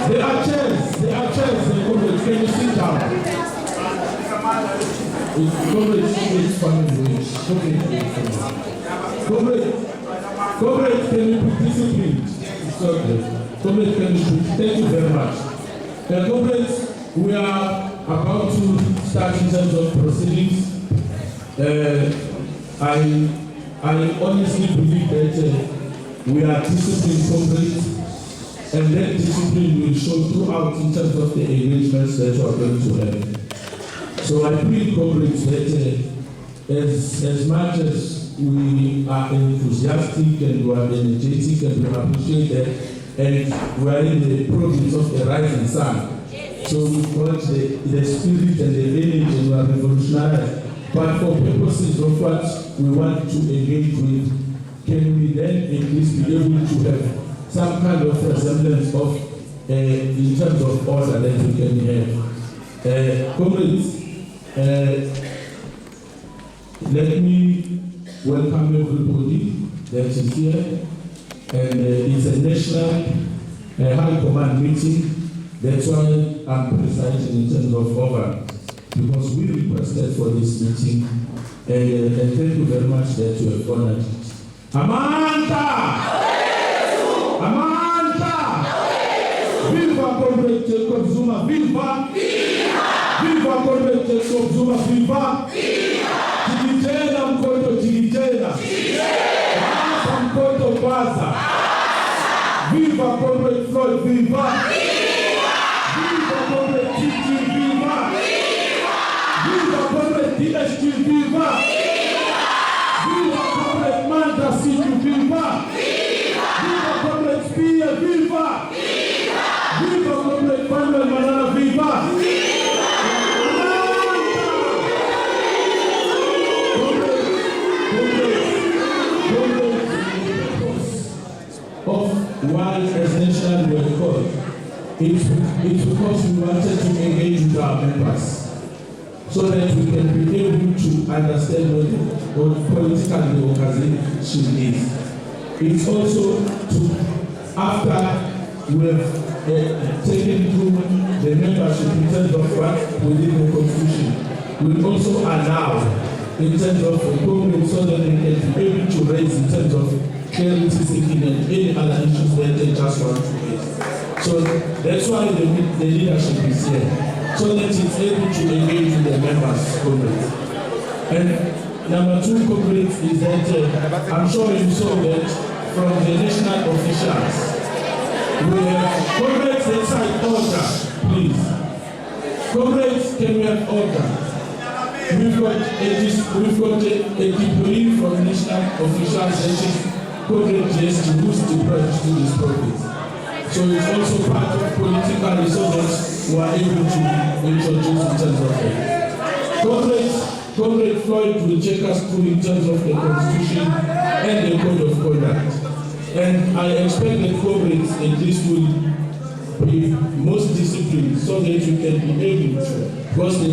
There are chairs, comrades, can you sit down? Comrades, can you be disciplined? Comrades, can you be? Thank you very much. Comrades, we are about to start in terms of proceedings. I honestly believe that we are disciplined comrades, and that discipline will show throughout in terms of the engagements that we are going to have. So I plead comrades that as much as we are enthusiastic and we are energetic and we appreciate that, and we are in the province of the rising sun, so we got the spirit and the energy and we are revolutionary. But for purposes of what we want to engage with, can we then at least be able to have some kind of resemblance of, in terms of order that we can have? Comrades, let me welcome everybody that is here. And it's a national high command meeting. That's why I'm presiding in terms of order, because we requested for this meeting, and thank you very much that you have honored it. Amanta! Amanta! Viva Comrade Jacob Zuma! Viva! Viva Comrade Jacob Zuma! Viva! Jigitela mkoto jigitela! Basa mkoto basa! Viva Comrade Floyd! Viva! Viva Comrade Titi! Viva! Viva Comrade DSG! Viva! Viva Comrade Manda City! Viva! Viva Comrade Spear! Viva! Viva Comrade Preamble Manana! Viva! Of why as national we are called, it's because we wanted to engage with our members, so that we can be able to understand what political organization is. It's also to, after we have taken through the membership in terms of what within the constitution, we also allow in terms of comrades so that they can be able to raise in terms of clarity seeking and any other issues that they just want to raise. So that's why the leadership is here, so that it's able to engage with the members, comrades. And number two, comrades, is that I'm sure you saw that from the national officials, we have comrades inside order, please. Comrades, can we have order? We've got a deployee from national officials that is comrade just to boost the branch to this province. So it's also part of political resources who are able to introduce in terms of it. Comrade Floyd will take us through in terms of the constitution and the code of conduct. And I expect that comrades at least will be most disciplined so that we can be able to, because the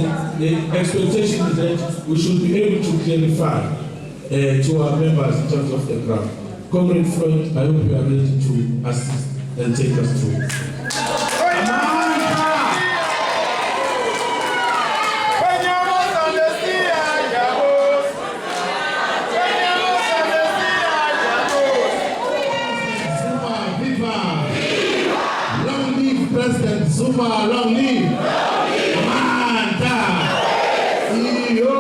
expectation is that we should be able to clarify to our members in terms of the ground. Comrade Floyd, I hope you are ready to assist and take us through. President Zuma, long live! Manta! Iyo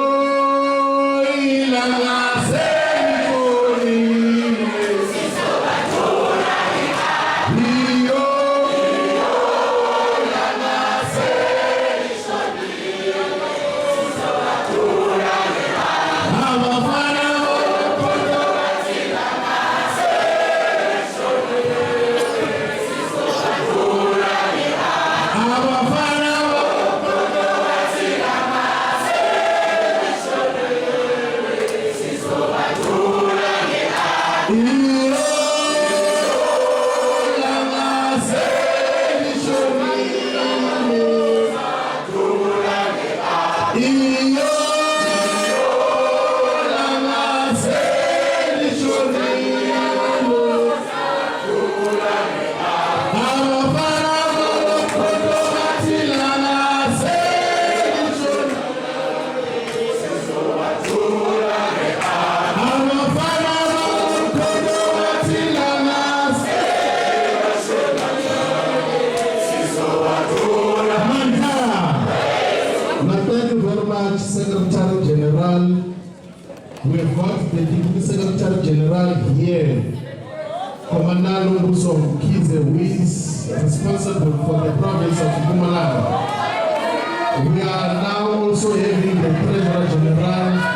ilanga semikoni. Iyo ilanga semikoni. Abafana bokondo ilanga semikoni. Abafana much, Secretary General. We have got the Deputy Secretary General here, Commander Lumbuso Kize, who is responsible for the province of Mpumalanga. We are now also having the Treasurer General.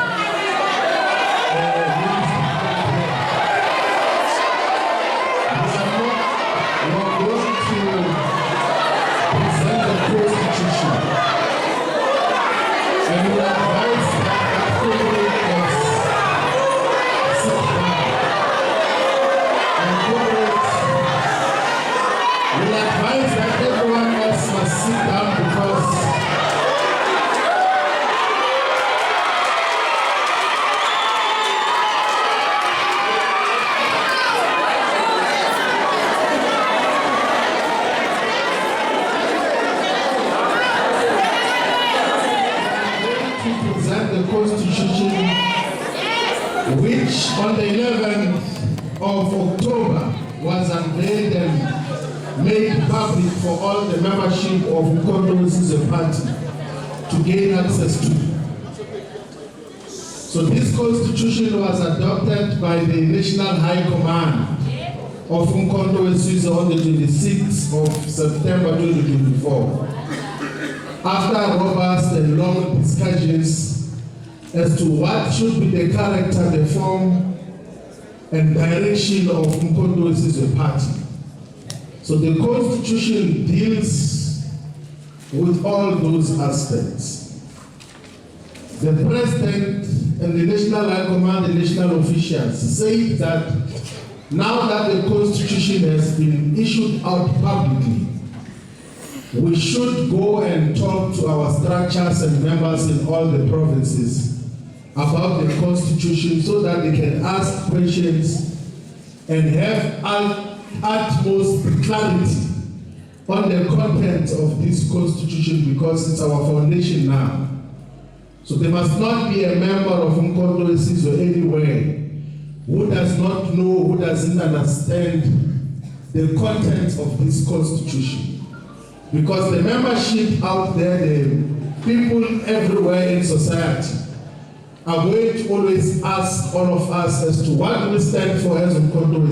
Which on the 11th of October was unveiled and made public for all the membership of Mkonto Party to gain access to. So this constitution was adopted by the National High Command of Mkonto on the 26th of September 2024. After robust and long discussions as to what should be the character, the form, and direction of Mkonto Party. So the Constitution deals with all those aspects. The President and the National High Command, the national officials, say that now that the Constitution has been issued out publicly, we should go and talk to our structures and members in all the provinces about the Constitution so that they can ask questions and have utmost clarity on the content of this Constitution, because it's our foundation now. So there must not be a member of Mkonto or anywhere who does not know, who doesn't understand the content of this Constitution. Because the membership out there, the people everywhere in society, are going to always ask all of us as to what we stand for as Mkonto.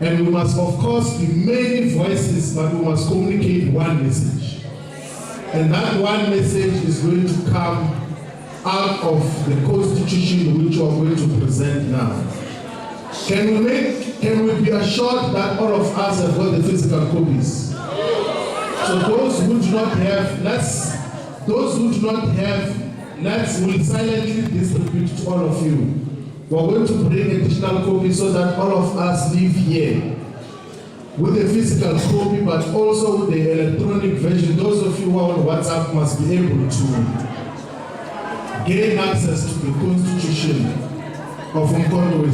And we must, of course, be many voices, but we must communicate one message. And that one message is going to come out of the Constitution which we are going to present now. Can we be assured that all of us have got the physical copies? So those who do not have, let's will silently distribute to all of you. We're going to bring additional copies so that all of us live here with the physical copy, but also with the electronic version. Those of you who are on WhatsApp must be able to gain access to the Constitution of Mkonto.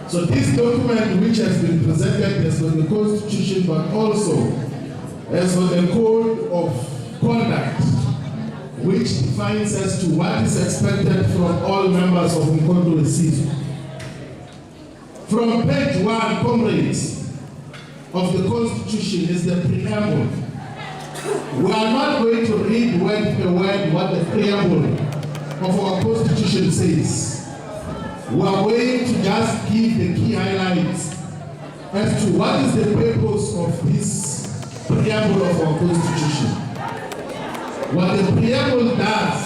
So this document, which has been presented as the Constitution, but also as for the Code of Conduct, which defines as to what is expected from all members of Mkonto. From page 1, comrades, of the Constitution is the Preamble. We are not going to read word per word what the Preamble of our Constitution says. We are going to just give the key highlights as to what is the purpose of this Preamble of our Constitution. What the Preamble does,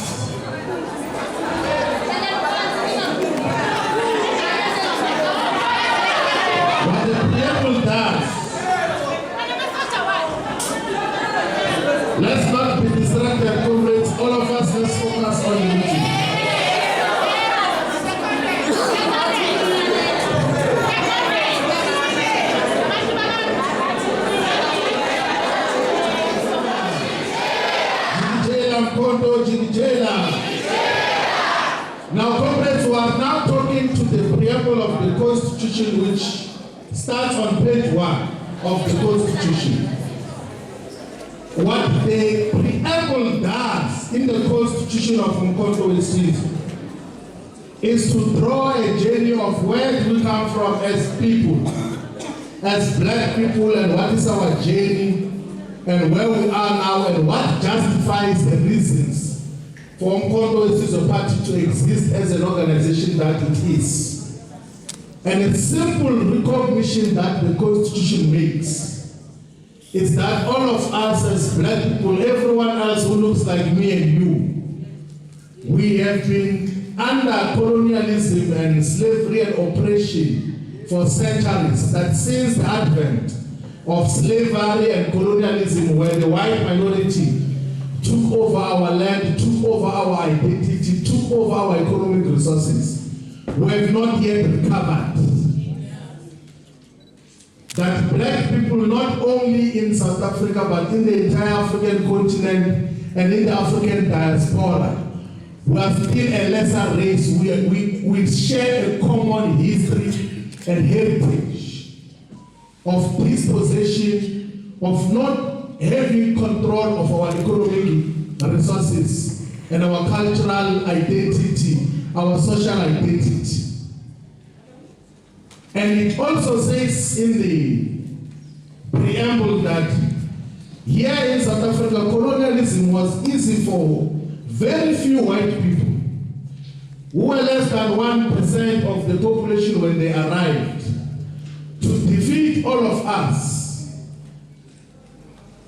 let's not be distracted, comrades. All of us, let's focus on unity. Now, comrades, we are now talking to the Preamble of the Constitution, which starts on page 1 of the Constitution. What the Preamble does in the Constitution of Mkonto is to draw a journey of where we come from as people, as black people, and what is our journey and where we are now and what justifies the reasons for Umkhonto Wesizwe Party to exist as an organization that it is. And a simple recognition that the Constitution makes is that all of us as black people, everyone else who looks like me and you, we have been under colonialism and slavery and oppression for centuries. That since the advent of slavery and colonialism, where the white minority took over our land, took over our identity, took over our economic resources, we have not yet recovered. That black people, not only in South Africa, but in the entire African continent and in the African diaspora, we are still a lesser race. We share a common history and heritage of dispossession, of not having control of our economic resources and our cultural identity, our social identity. And it also says in the preamble that here in South Africa, colonialism was easy for very few white people who were less than 1% of the population when they arrived to defeat all of us.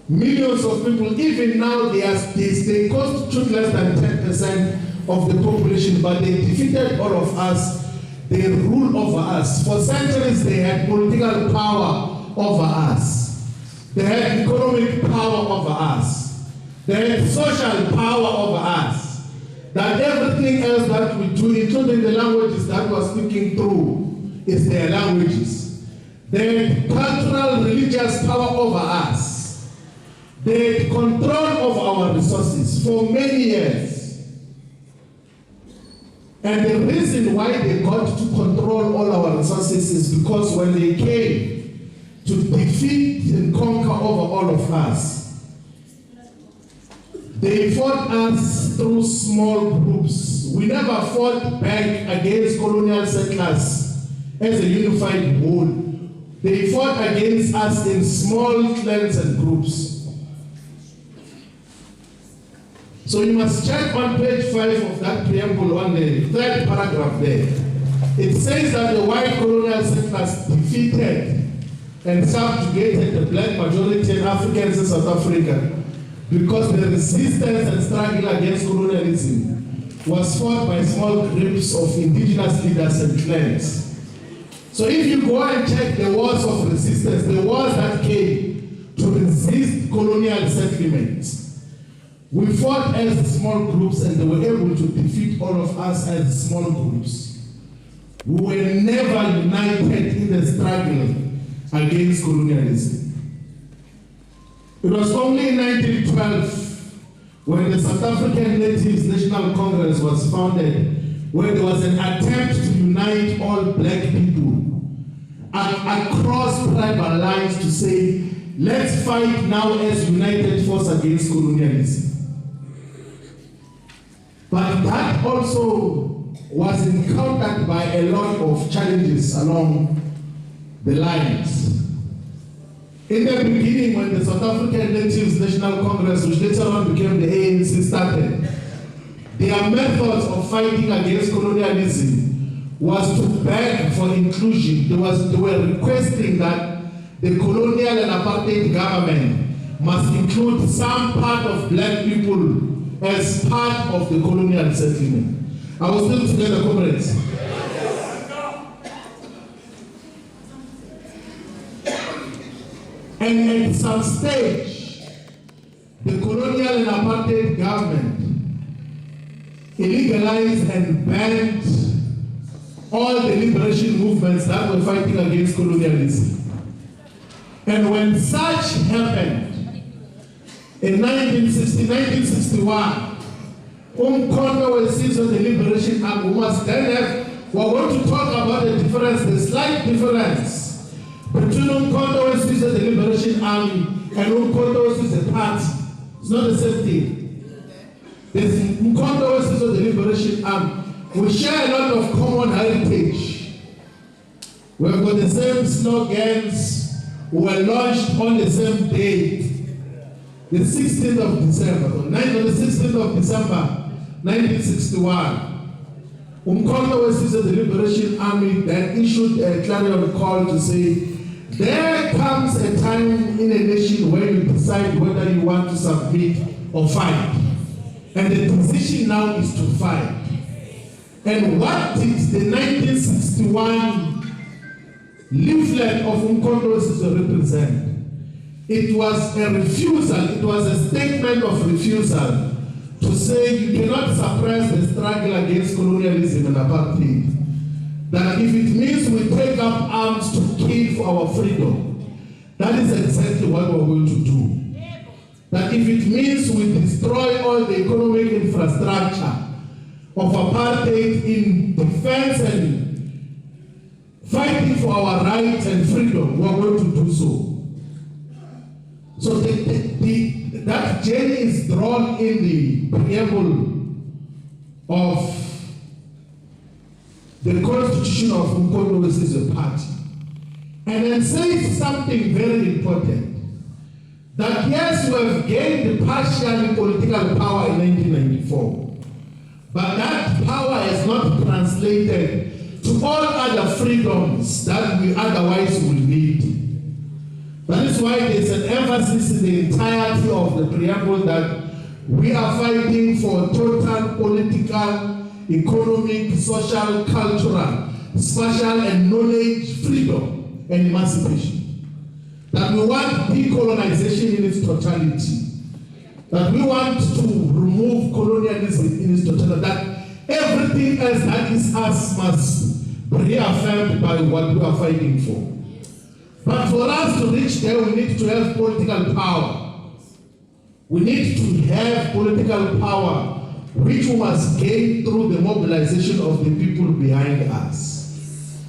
Millions of people, even now they constitute less than 10% of the population, but they defeated all of us. They ruled over us. For centuries they had political power over us. They had economic power over us. They had social power over us. That everything else that we do, including the languages that we're speaking through, is their languages. They had cultural, religious power over us. They had control over our resources for many years. And the reason why they got to control all our resources is because when they came to defeat and conquer over all of us, they fought us through small groups. We never fought back against colonial settlers as a unified whole. They fought against us in small clans and groups. So you must check on page 5 of that preamble on the 3rd paragraph there. It says that the white colonial settlers defeated and subjugated the black majority and Africans in South Africa because the resistance and struggle against colonialism was fought by small groups of indigenous leaders and clans. So if you go and check the wars of resistance, the wars that came to resist colonial settlements, we fought as small groups and they were able to defeat all of us as small groups. We were never united in the struggle against colonialism. It was only in 1912 when the South African Natives National Congress was founded, where there was an attempt to unite all black people across tribal lines to say, let's fight now as united force against colonialism. But that also was encountered by a lot of challenges along the lines. In the beginning, when the South African Natives National Congress, which later on became the ANC, started, their methods of fighting against colonialism was to beg for inclusion. They were requesting that the colonial and apartheid government must include some part of black people as part of the colonial settlement. Are we still together, comrades? And at some stage, the colonial and apartheid government illegalized and banned all the liberation movements that were fighting against colonialism. And when such happened, in 1961, Umkhonto Wesizwe, the Liberation Army, was then we're going to talk about the difference, the slight difference between Umkhonto Wesizwe, the Liberation Army, and Umkhonto Wesizwe Party. It's not the same thing. There's Umkhonto Wesizwe, the Liberation Army. We share a lot of common heritage. We've got the same slogans. We were launched on the same date. the 16th of December, on the 16th of December, 1961, Umkhonto weSizwe, the Liberation Army, then issued a clarion call to say, there comes a time in a nation where you decide whether you want to submit or fight. And the decision now is to fight. And what did the 1961 leaflet of Umkhonto weSizwe represent? It was a refusal, it was a statement of refusal to say you cannot suppress the struggle against colonialism and apartheid. That if it means we take up arms to kill for our freedom, that is exactly what we're going to do. That if it means we destroy all the economic infrastructure of apartheid in defense and fighting for our rights and freedom, we're going to do so. So that journey is drawn in the preamble of the constitution of Umkhonto weSizwe Party. And then says something very important. That yes, we have gained the partial political power in 1994. But that power has not translated to all other freedoms that we otherwise will need. That is why there is an emphasis in the entirety of the preamble that we are fighting for total political, economic, social, cultural, spatial, and knowledge freedom and emancipation. That we want decolonization in its totality. That we want to remove colonialism in its totality. That everything else that is us must be reaffirmed by what we are fighting for. But for us to reach there, we need to have political power. We need to have political power, which we must gain through the mobilization of the people behind us.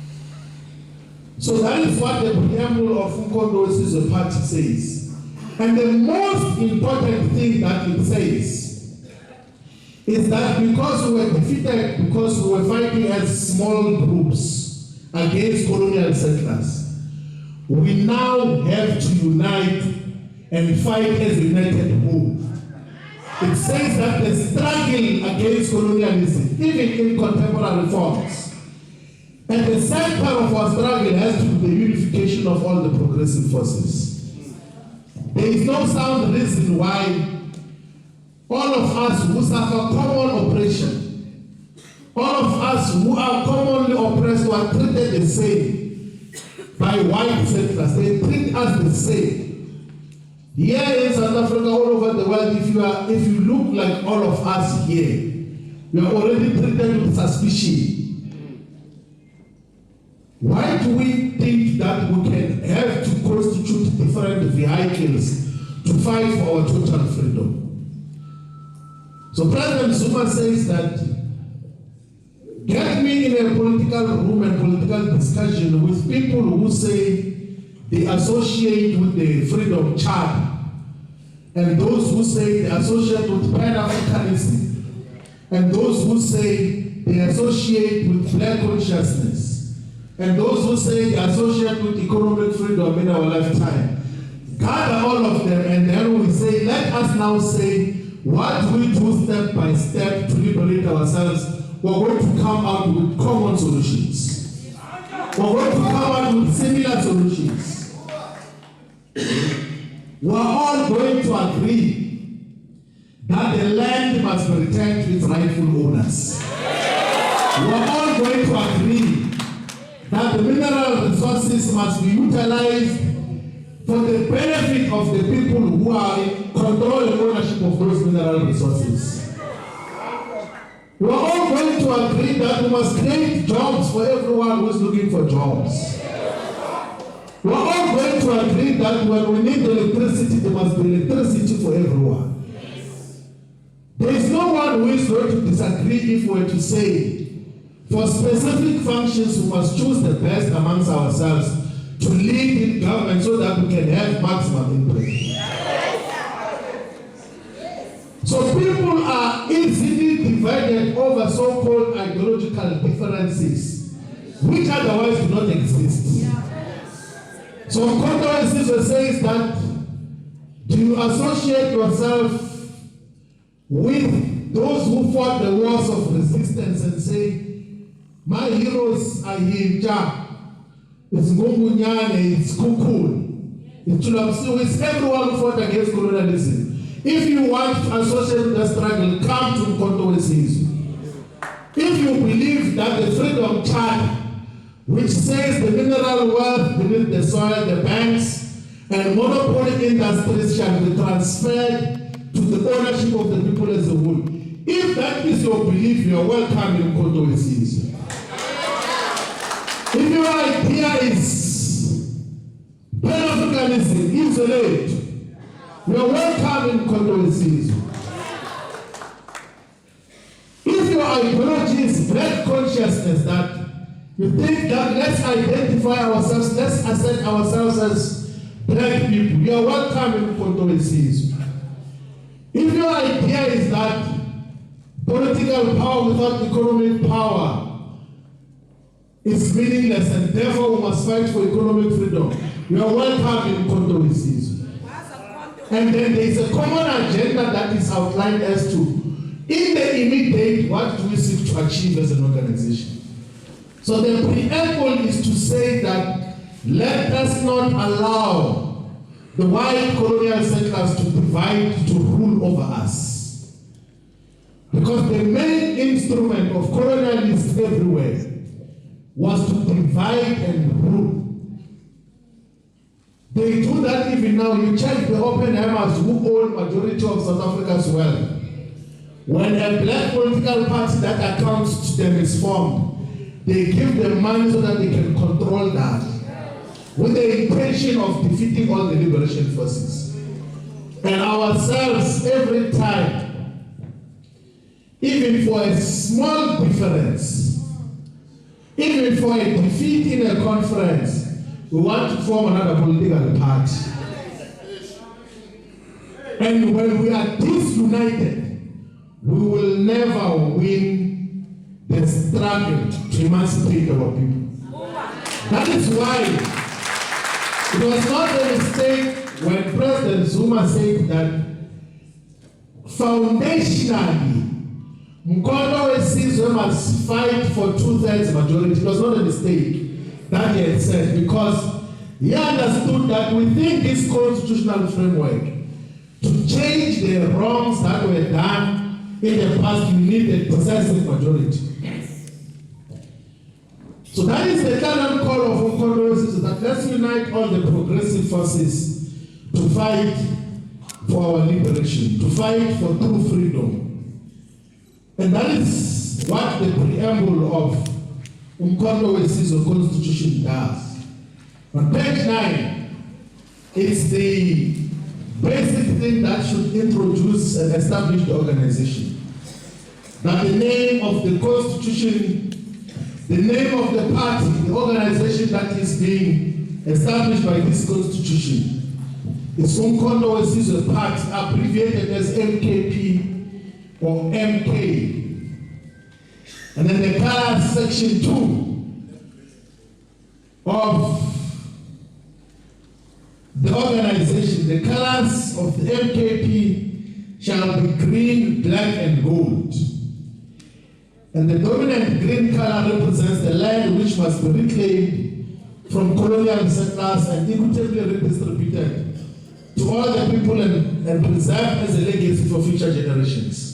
So that is what the preamble of Umkhonto weSizwe Party says. And the most important thing that it says is that because we were defeated, because we were fighting as small groups against colonial settlers, we now have to unite and fight as a united whole. It says that the struggle against colonialism, even in contemporary forms, and the center of our struggle has to be the unification of all the progressive forces. There is no sound reason why all of us who suffer common oppression, all of us who are commonly oppressed, who are treated the same by white settlers, they treat us the same. Here in South Africa, all over the world, if you look like all of us here, you are already treated with suspicion. Why do we think that we can have to constitute different vehicles to fight for our total freedom? So President Zuma says that, get me in a political room and political discussion with people who say they associate with the Freedom Charter, and those who say they associate with Pan-Africanism, and those who say they associate with black consciousness, and those who say they associate with economic freedom in our lifetime. Gather all of them, and then we say, let us now say what we do step by step to liberate ourselves. We're going to come out with common solutions. We're going to come out with similar solutions. We're all going to agree that the land must be returned to its rightful owners. We're all going to agree that the mineral resources must be utilized for the benefit of the people who are in control and ownership of those mineral resources. We are all going to agree that we must create jobs for everyone who is looking for jobs. We are all going to agree that when we need electricity, there must be electricity for everyone. There is no one who is going to disagree if we were to say, for specific functions, we must choose the best amongst ourselves to lead in government so that we can have maximum input. So people are easily divided over so-called ideological differences, which otherwise do not exist. So Umkhonto weSizwe says that do you associate yourself with those who fought the wars of resistance and say, my heroes are here, it's Ngungunyane, it's Kukul, it's Chulapsi, it's everyone who fought against colonialism. If you want to associate with the struggle, come to Mkonto Wesizwe. If you believe that the Freedom Charter, which says the mineral wealth beneath the soil, the banks, and monopoly industries shall be transferred to the ownership of the people as a whole. If that is your belief, you are welcome in Mkonto Wesizwe. If your idea is Pan-Africanism, isolate, you are welcome in Mkonto Wesizwe. If your ideology is black consciousness, that you think that let's identify ourselves, let's assert ourselves as black people, you are welcome in Mkonto Wesizwe. If your idea is that political power without economic power is meaningless and therefore we must fight for economic freedom, you are welcome in Mkonto Wesizwe. And then there is a common agenda that is outlined as to, in the immediate, what do we seek to achieve as an organization? So the preamble is to say that let us not allow the white colonial settlers to divide, to rule over us. Because the main instrument of colonialists everywhere was to divide and rule. They do that even now. You check the Oppenheimers who own majority of South Africa's wealth. When a black political party that accounts to them is formed, they give them money so that they can control that, with the intention of defeating all the liberation forces. And ourselves, every time, even for a small difference, even for a defeat in a conference, we want to form another political party. And when we are disunited, we will never win the struggle to emancipate our people. That is why it was not a mistake when President Zuma said that foundationally, Mkonto Wesizwe must fight for 2/3 majority. It was not a mistake that he had said, because he understood that within this constitutional framework, to change the wrongs that were done in the past, you need a decisive majority. So that is the current call of Mkonto Wesizwe, that let's unite all the progressive forces to fight for our liberation, to fight for true freedom. And that is what the preamble of Mkonto Wesizwe Constitution does. On page 9, it's the basic thing that should introduce and establish the organization. That the name of the Constitution, the name of the party, the organization that is being established by this Constitution, is Mkonto Wesizwe Party, abbreviated as MKP or MK. And then the color section 2 of the organization, the colors of the MKP shall be green, black, and gold. And the dominant green color represents the land which must be reclaimed from colonial settlers and equitably redistributed to all the people and preserved as a legacy for future generations.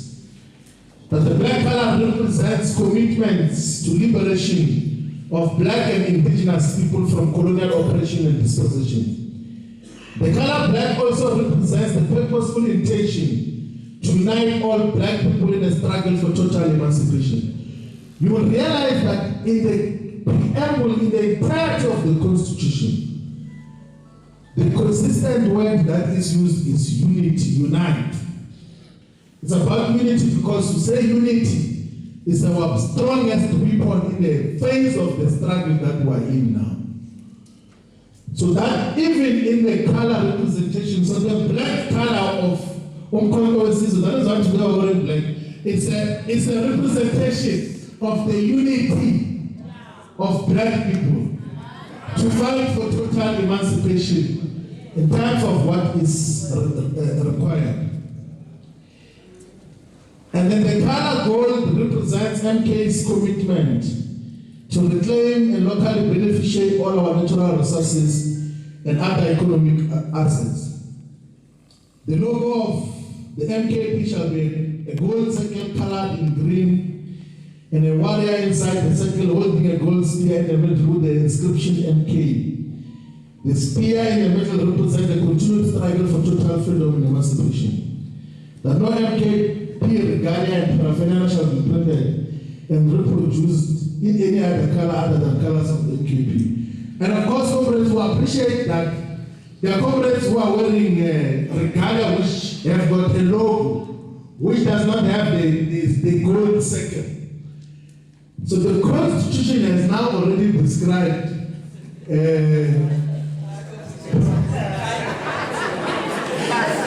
But the black color represents commitments to liberation of black and indigenous people from colonial oppression and dispossession. The color black also represents the purposeful intention to unite all black people in a struggle for total emancipation. You will realize that in the preamble, in the entirety of the Constitution, the consistent word that is used is unity, unite. It's about unity because to say unity is our strongest weapon in the face of the struggle that we are in now. So that even in the color representation, so the black color of Mkonto Wesizwe, that is what we are wearing black, it's a representation of the unity of black people to fight for total emancipation in terms of what is required. And then the color gold represents MK's commitment to reclaim and locally beneficiate all our natural resources and other economic assets. The logo of the MKP shall be a gold circle colored in green and a warrior inside the circle holding a gold spear in the middle with the inscription MK. The spear in the middle represents the continued struggle for total freedom and emancipation. That no MKP regalia and paraphernalia shall be printed and reproduced in any other color other than colors of the MKP. And of course, comrades will appreciate that there are comrades who are wearing regalia which have got a logo which does not have the gold circle. So the Constitution has now already described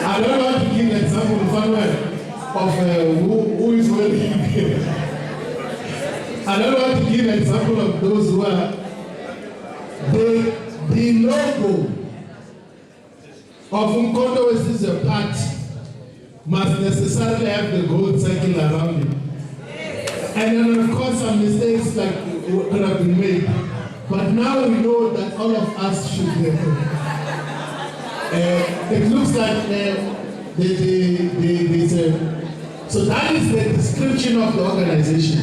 I don't want to give an example of who is wearing I don't want to give an example of those who are the logo of Umkhonto Wesizwe Party must necessarily have the gold circle around it. And then of course some mistakes like could have been made. But now we know that all of us should it looks like so that is the description of the organization.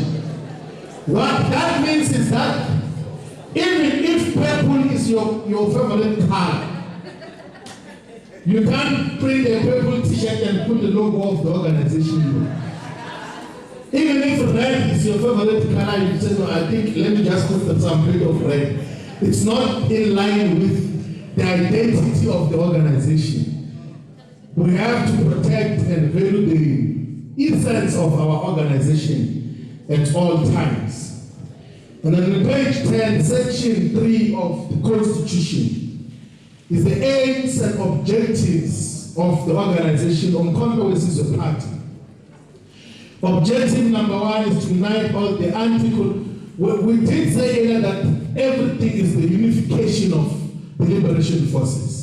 What that means is that even if purple is your favorite color, you can't print a purple t-shirt and put the logo of the organization. Even if red is your favorite color, you say, no, I think let me just put some bit of red. It's not in line with the identity of the organization. We have to protect and value the essence of our organization at all times. And then on page 10, section 3 of the Constitution is the aims and objectives of the organization Umkhonto Wesizwe Party. Objective number 1 is to unite all the we did say earlier that everything is the unification of the liberation forces.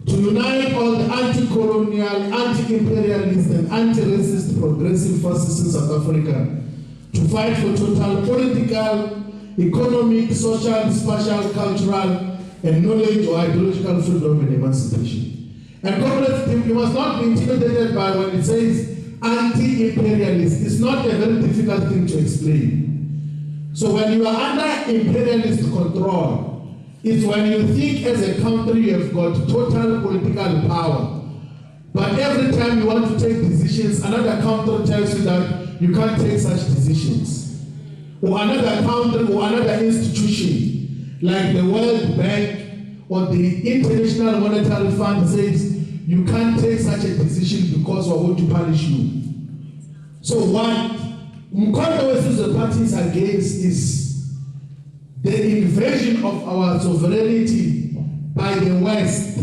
To unite all the anti-colonial, anti-imperialist and anti-racist progressive forces in South Africa to fight for total political, economic, social, spatial, cultural and knowledge or ideological freedom and emancipation. And comrades, you must not be intimidated by when it says anti-imperialist. It's not a very difficult thing to explain. So when you are under imperialist control, it's when you think as a country you have got total political power. But every time you want to take decisions, another country tells you that you can't take such decisions. Or another country or another institution, like the World Bank or the International Monetary Fund says, you can't take such a decision because we're going to punish you. So what Umkhonto Wesizwe Party is against is the invasion of our sovereignty by the West,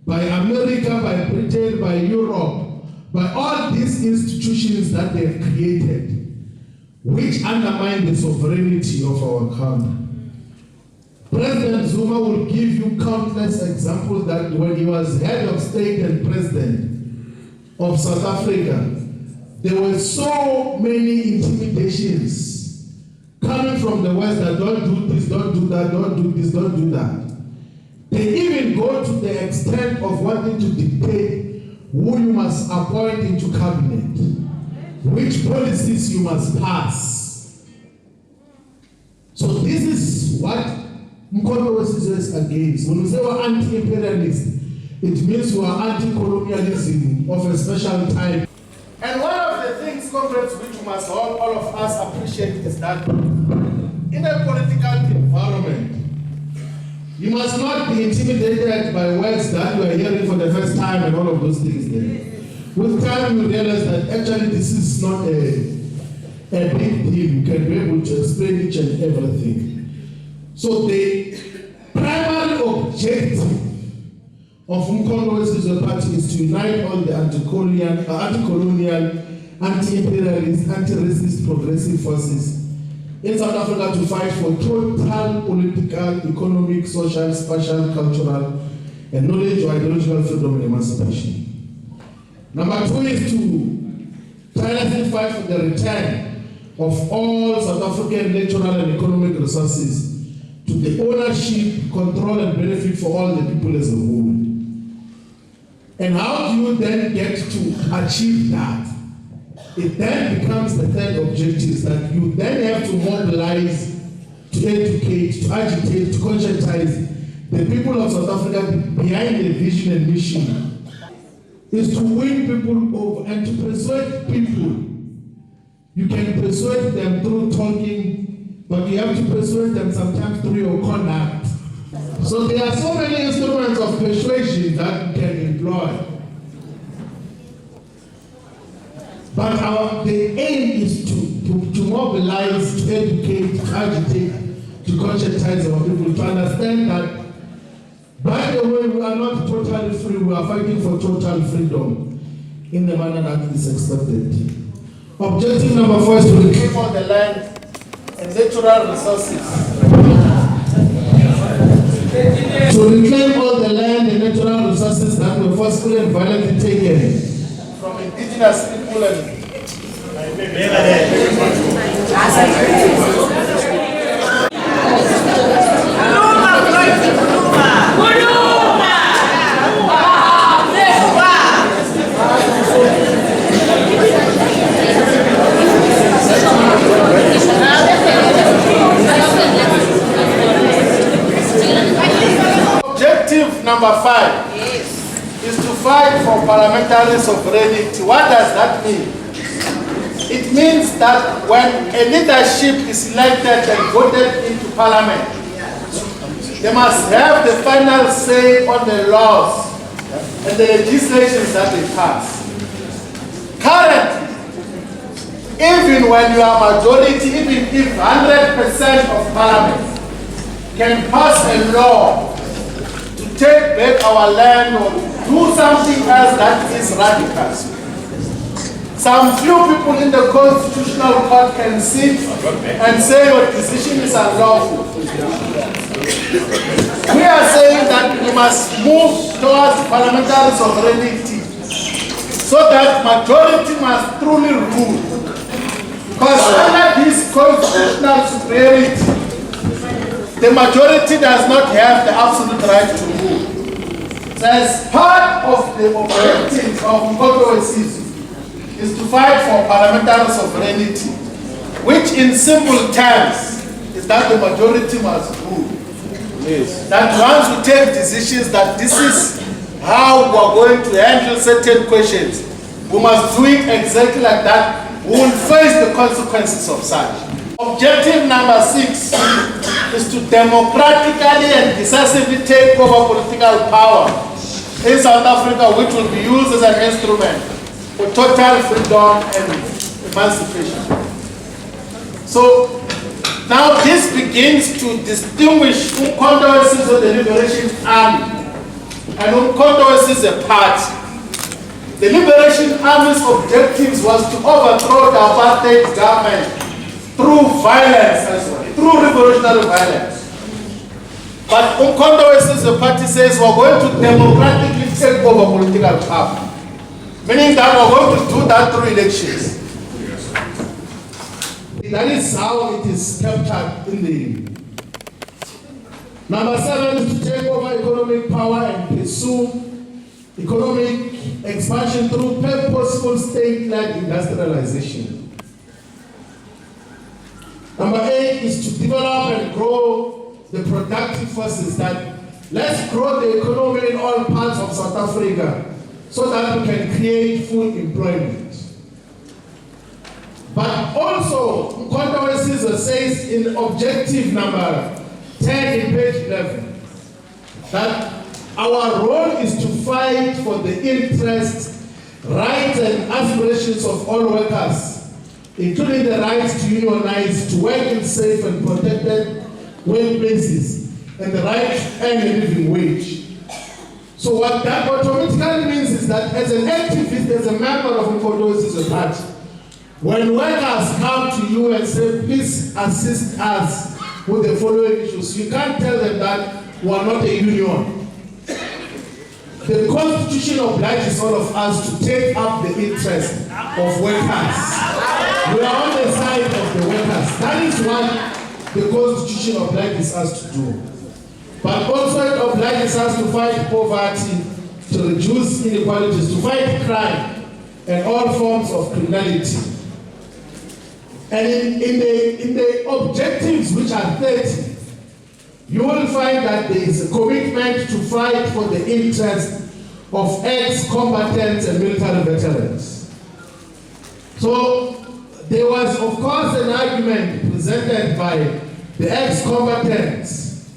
by America, by Britain, by Europe, by all these institutions that they have created, which undermine the sovereignty of our country. President Zuma will give you countless examples that when he was head of state and president of South Africa, there were so many intimidations coming from the West that don't do this, don't do that, don't do this, don't do that. They even go to the extent of wanting to dictate who you must appoint into cabinet, which policies you must pass. So this is what Umkhonto Wesizwe is against. When we say we're anti-imperialist, it means we are anti-colonialism of a special type. And one of the things, comrades, which must all of us appreciate is that in a political environment, you must not be intimidated by words that you are hearing for the first time and all of those things there. With time, you realize that actually this is not a big deal. You can be able to explain each and everything. So the primary objective of Umkhonto Wesizwe Party is to unite all the anti-colonial, anti-imperialist, anti-racist progressive forces in South Africa to fight for total political, economic, social, spatial, cultural, and knowledge or ideological freedom and emancipation. Number 2 is to tirelessly fight for the return of all South African natural and economic resources to the ownership, control, and benefit for all the people as a whole. And how do you then get to achieve that? It then becomes the third objective, that you then have to mobilize, to educate, to agitate, to conscientize the people of South Africa behind the vision and mission, is to win people over and to persuade people. You can persuade them through talking, but you have to persuade them sometimes through your conduct. So there are so many instruments of persuasion that you can employ. But the aim is to mobilize, to educate, to agitate, to conscientize our people, to understand that, by the way, we are not totally free, we are fighting for total freedom in the manner that is expected. Objective number 4 is to reclaim all the land and natural resources. To reclaim all the land and natural resources that were forcefully and violently taken from indigenous people and Objective number 5 is to fight for parliamentary sovereignty. What does that mean? It means that when a leadership is elected and voted into parliament, they must have the final say on the laws and the legislations that they pass. Currently, even when you are majority, even if 100% of parliament can pass a law to take back our land or do something else that is radical, some few people in the Constitutional Court can sit and say your decision is unlawful. We are saying that we must move towards parliamentary sovereignty so that majority must truly rule. Because under this constitutional superiority, the majority does not have the absolute right to rule. So as part of the objectives of OCTO is to fight for parliamentary sovereignty, which in simple terms is that the majority must rule. Yes. That once we take decisions that this is how we are going to handle certain questions, we must do it exactly like that. We will face the consequences of such. Objective number 6 is to democratically and decisively take over political power in South Africa, which will be used as an instrument for total freedom and emancipation. So now this begins to distinguish UMkhonto of the Liberation Army and UMkhonto is a party. The Liberation Army's objectives was to overthrow the apartheid government through violence as well, through revolutionary violence. But UMkhonto as a party says we're going to democratically take over political power. Meaning that we're going to do that through elections. That is how it is captured in the... Number 7 is to take over economic power and pursue economic expansion through purposeful state-led industrialization. Number 8 is to develop and grow the productive forces. That let's grow the economy in all parts of South Africa, so that we can create full employment. But also, UMkhonto says in objective number 10 in page 11, that our role is to fight for the interests, rights and aspirations of all workers, including the rights to unionize, to work in safe and protected workplaces, and the right to earn a living wage. So what that automatically means is that as an activist, as a member of UMkhonto as a party, When workers come to you and say, please assist us with the following issues, you can't tell them that we are not a union. The Constitution obliges all of us to take up the interest of workers. We are on the side of the workers. That is what the Constitution obliges us to do. But also it obliges us to fight poverty, to reduce inequalities, to fight crime and all forms of criminality. And in the objectives, which are 30, you will find that there is a commitment to fight for the interest of ex-combatants and military veterans. So there was, of course, an argument presented by the ex-combatants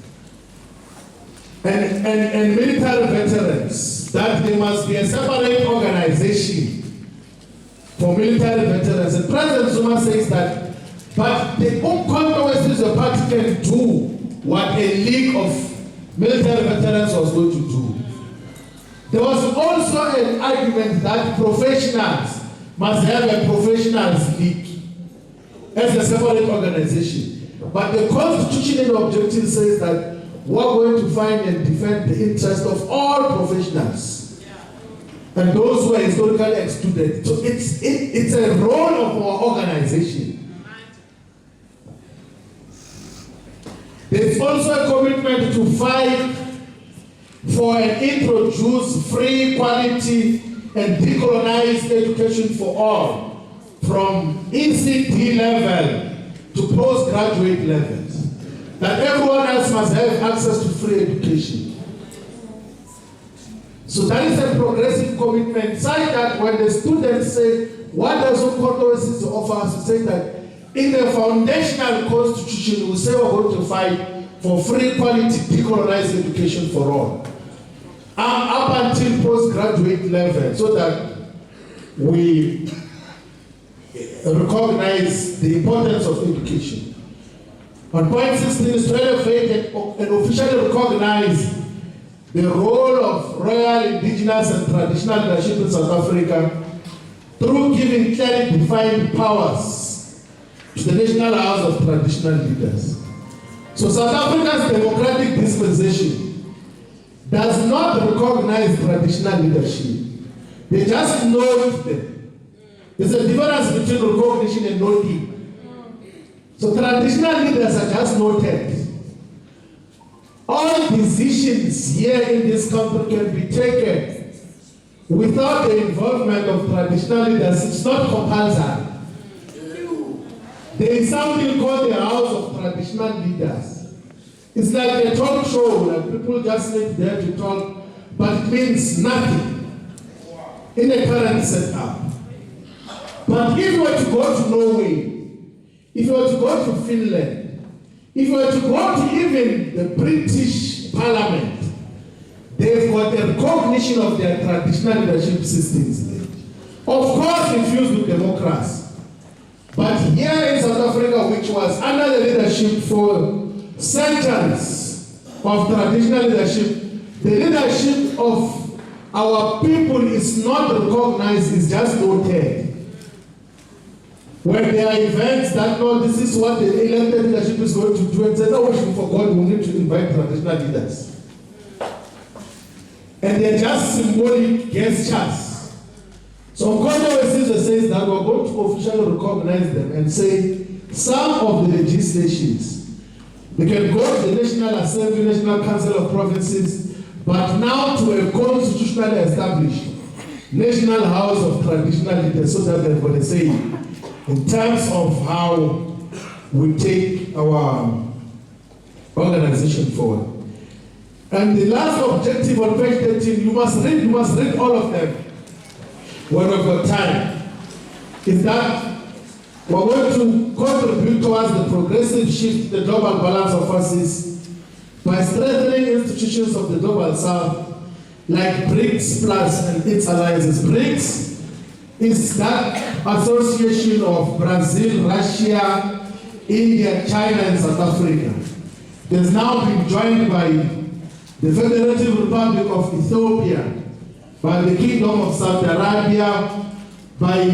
and military veterans that there must be a separate organization for military veterans. And President Zuma says that, but the UMCONTO party can do what a league of military veterans was going to do. There was also an argument that professionals must have a professionals league as a separate organization. But the constitutional objective says that we're going to find and defend the interest of all professionals. And those who are historically excluded. So it's a role of our organization. There's also a commitment to fight for and introduce free, quality, and decolonized education for all, from ECD level to postgraduate levels. That everyone else must have access to free education. So that is a progressive commitment, such that when the students say, what does UMCONTO offer us, to say that in the foundational constitution, we say we're going to fight for free, quality, decolonized education for all, up until postgraduate level, so that we recognize the importance of education. On point 16, is to elevate and officially recognize the role of royal, indigenous, and traditional leadership in South Africa through giving clearly defined powers to the National House of Traditional Leaders. So South Africa's democratic dispensation does not recognize traditional leadership. They just note them. There's a difference between recognition and noting. So traditional leaders are just noted. All decisions here in this country can be taken without the involvement of traditional leaders. It's not compulsory. There is something called the House of Traditional Leaders. It's like a talk show, like people just sit there to talk, but it means nothing in the current setup. But if you were to go to Norway, if you were to go to Finland, if you were to go to even the British Parliament, they've got a recognition of their traditional leadership systems there. Of course, infused with democracy. But here in South Africa, which was under the leadership for centuries of traditional leadership, the leadership of our people is not recognized, it's just noted. When there are events that, no, this is what the elected leadership is going to do, and say, no, we forgot, we need to invite traditional leaders. And they're just symbolic gestures. So UMCONTO says that we're going to officially recognize them and say some of the legislations, they can go to the National Assembly, National Council of Provinces, but now to a constitutionally established National House of Traditional Leaders, so that they're going to say in terms of how we take our organization forward. And the last objective on page 13, you must read all of them when we've got time, is that we're going to contribute towards the progressive shift in the global balance of forces by strengthening institutions of the global south like BRICS Plus and its alliances. BRICS is that association of Brazil, Russia, India, China, and South Africa. It has now been joined by the Federative Republic of Ethiopia, by the Kingdom of Saudi Arabia, by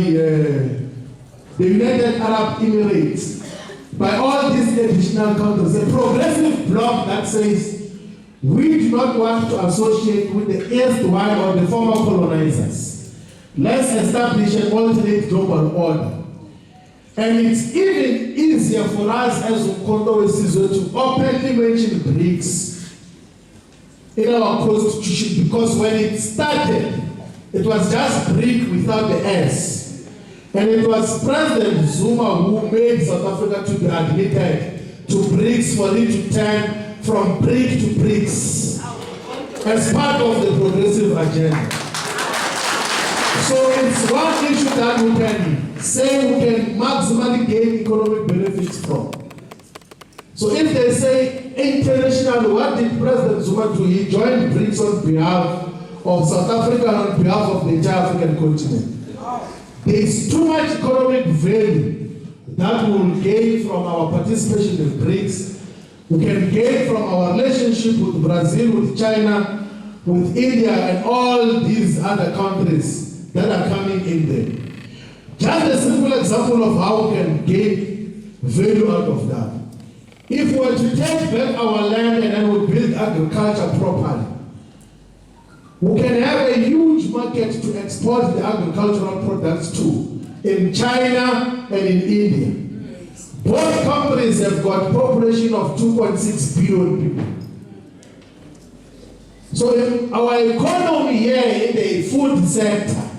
the United Arab Emirates, by all these additional countries, a progressive bloc that says we do not want to associate with the erstwhile or the former colonizers. Let's establish an alternate global order. And it's even easier for us as Umkhonto weSizwe to openly mention BRICS in our constitution, because when it started, it was just BRIC without the S. And it was President Zuma who made South Africa to be admitted to BRICS for it to turn from BRIC to BRICS as part of the progressive agenda. So it's one issue that we can say we can maximally gain economic benefits from. So if they say international, what did President Zuma do? He joined BRICS on behalf of South Africa and on behalf of the entire African continent. There is too much economic value that we will gain from our participation in BRICS. We can gain from our relationship with Brazil, with China, with India, and all these other countries that are coming in there. Just a simple example of how we can gain value out of that. If we were to take back our land and then we build agriculture properly, we can have a huge market to export the agricultural products to in China and in India. Both countries have got a population of 2.6 billion people. So our economy here in the food sector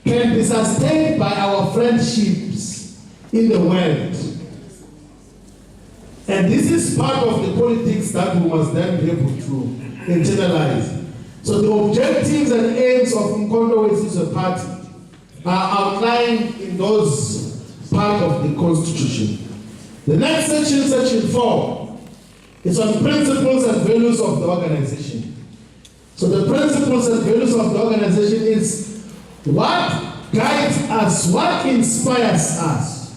can be sustained by our friendships in the world. And this is part of the politics that we must then be able to internalize. So the objectives and aims of Umkhonto weSizwe Party are outlined in those part of the Constitution. The next section, section 4, is on principles and values of the organization. So the principles and values of the organization is what guides us, what inspires us,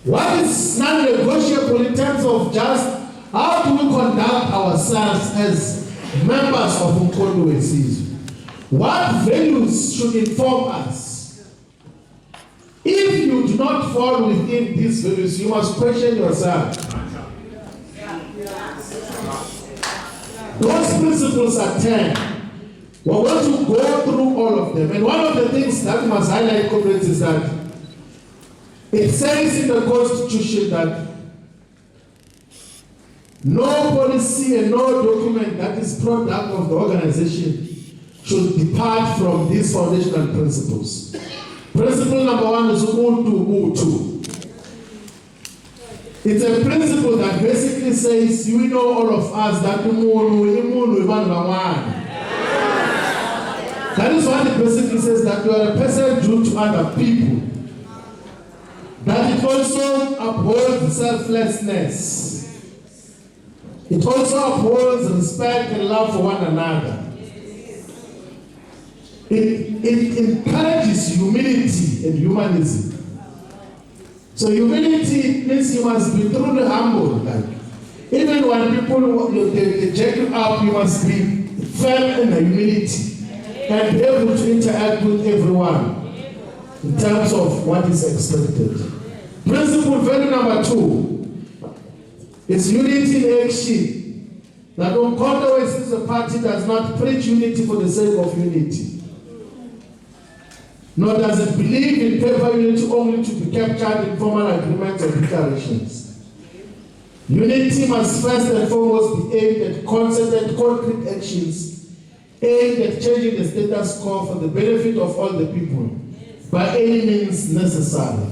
what is non-negotiable in terms of just how do we conduct ourselves as members of Umkhonto weSizwe. What values should inform us? If you do not fall within these values, you must question yourself. Those principles are 10. We're going to go through all of them. And one of the things that must highlight, comrades, is that it says in the Constitution that no policy and no document that is product of the organization should depart from these foundational principles. Principle number 1 is Ubuntu. It's a principle that basically says, you know all of us that that is what it basically says, that you are a person due to other people. That it also upholds selflessness. It also upholds respect and love for one another. It encourages humility and humanism. So humility means you must be truly humble. Like, even when people they jack you up, you must be firm in humility and be able to interact with everyone in terms of what is expected. Principle value number 2 is unity in action. That Umkhonto weSizwe Party does not preach unity for the sake of unity. Nor does it believe in paper unity only to be captured in formal agreements or declarations. Unity must first and foremost be aimed at concerted, concrete actions aimed at changing the status quo for the benefit of all the people by any means necessary.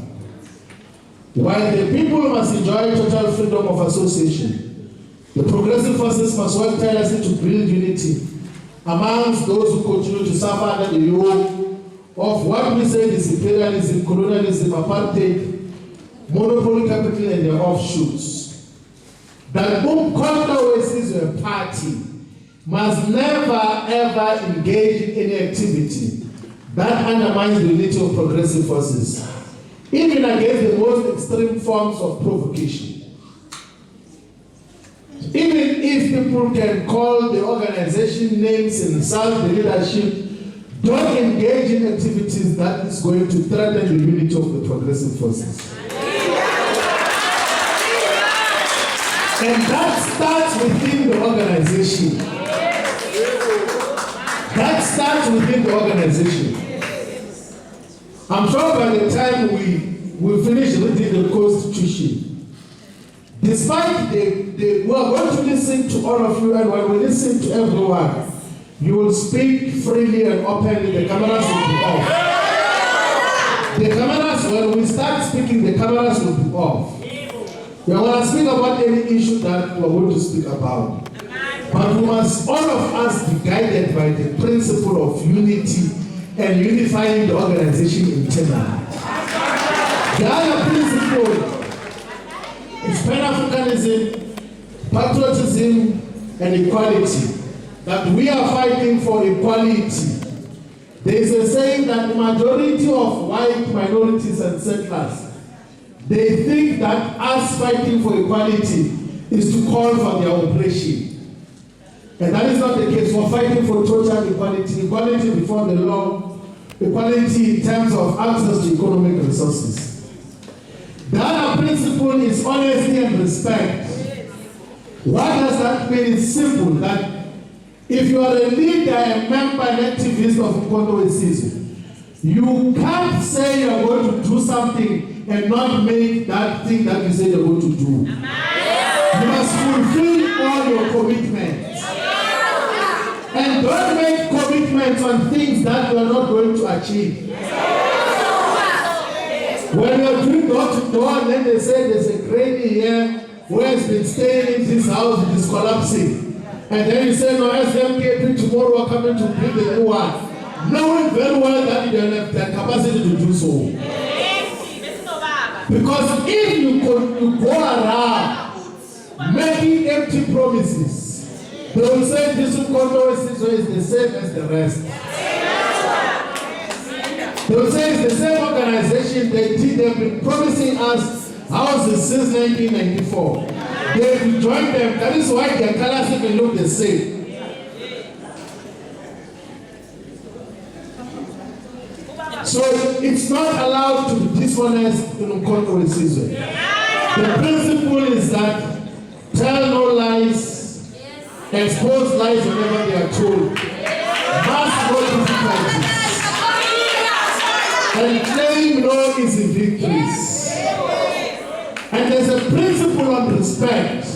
While the people must enjoy total freedom of association, the progressive forces must work tirelessly to build unity amongst those who continue to suffer under the yoke of what we say is imperialism, colonialism, apartheid, monopoly capital and their offshoots. That Umkhonto weSizwe Party must never ever engage in any activity that undermines the unity of progressive forces, even against the most extreme forms of provocation. Even if people can call the organization names and insult the leadership, don't engage in activities that is going to threaten the unity of the progressive forces. And that starts within the organization. That starts within the organization. I'm sure by the time we finish reading the Constitution, despite we are going to listen to all of you, and when we listen to everyone, you will speak freely and openly. The cameras will be off. The cameras, when we start speaking, the cameras will be off. We are going to speak about any issue that we are going to speak about. But we must, all of us, be guided by the principle of unity and unifying the organization internally. The other principle is Pan-Africanism, patriotism, and equality. That we are fighting for equality. There is a saying that the majority of white minorities and settlers, they think that us fighting for equality is to call for their oppression. And that is not the case. We're fighting for total equality, equality before the law, equality in terms of access to economic resources. The other principle is honesty and respect. What does that mean? It's simple, that if you are a leader, a member, an activist of Mkondo Wesizwe, you can't say you're going to do something and not make that thing that you say you're going to do. You must fulfill all your commitments. And don't make commitments on things that you are not going to achieve. When you're doing door to door, and then they say there's a granny here who has been staying in this house, it is collapsing. And then you say, no, SMKP tomorrow are coming to bring the new one. Knowing very well that you don't have the capacity to do so. Because if you go around making empty promises, they will say this Mkondo Wesizwe is the same as the rest. They will say it's the same organization. They've been promising us houses since 1994. They've joined them. That is why their colors even look the same. So it's not allowed to be dishonest in Mkondo Wesizwe. The principle is that tell no lies, expose lies whenever they are told, mask no difficulties, and claim no easy victories. And there's a principle on respect,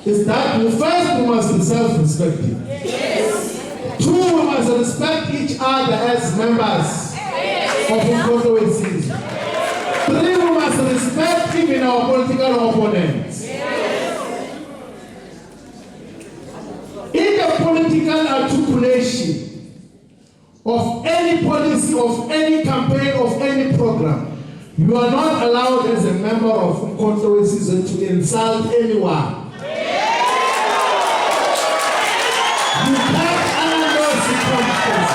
is that first we must be self-respecting. Two, we must respect each other as members of Mkondo Wesizwe. Three, we must respect even our political opponents. In the political articulation of any policy, of any campaign, of any program, you are not allowed as a member of Mkondo Wesizwe to insult anyone. You can't under no circumstances.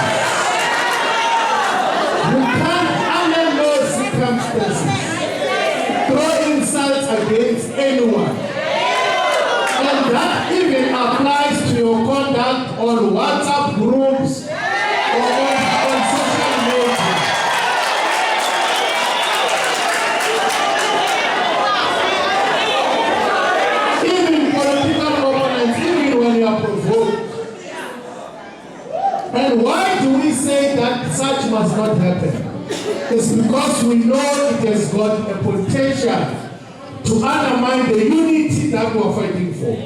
You can't under no circumstances throw insults against anyone. And that even applies to your conduct on WhatsApp groups or on social media. Even political opponents, even when you are provoked. And why do we say that such must not happen? It's because we know it has got a potential to undermine the unity that we are fighting for.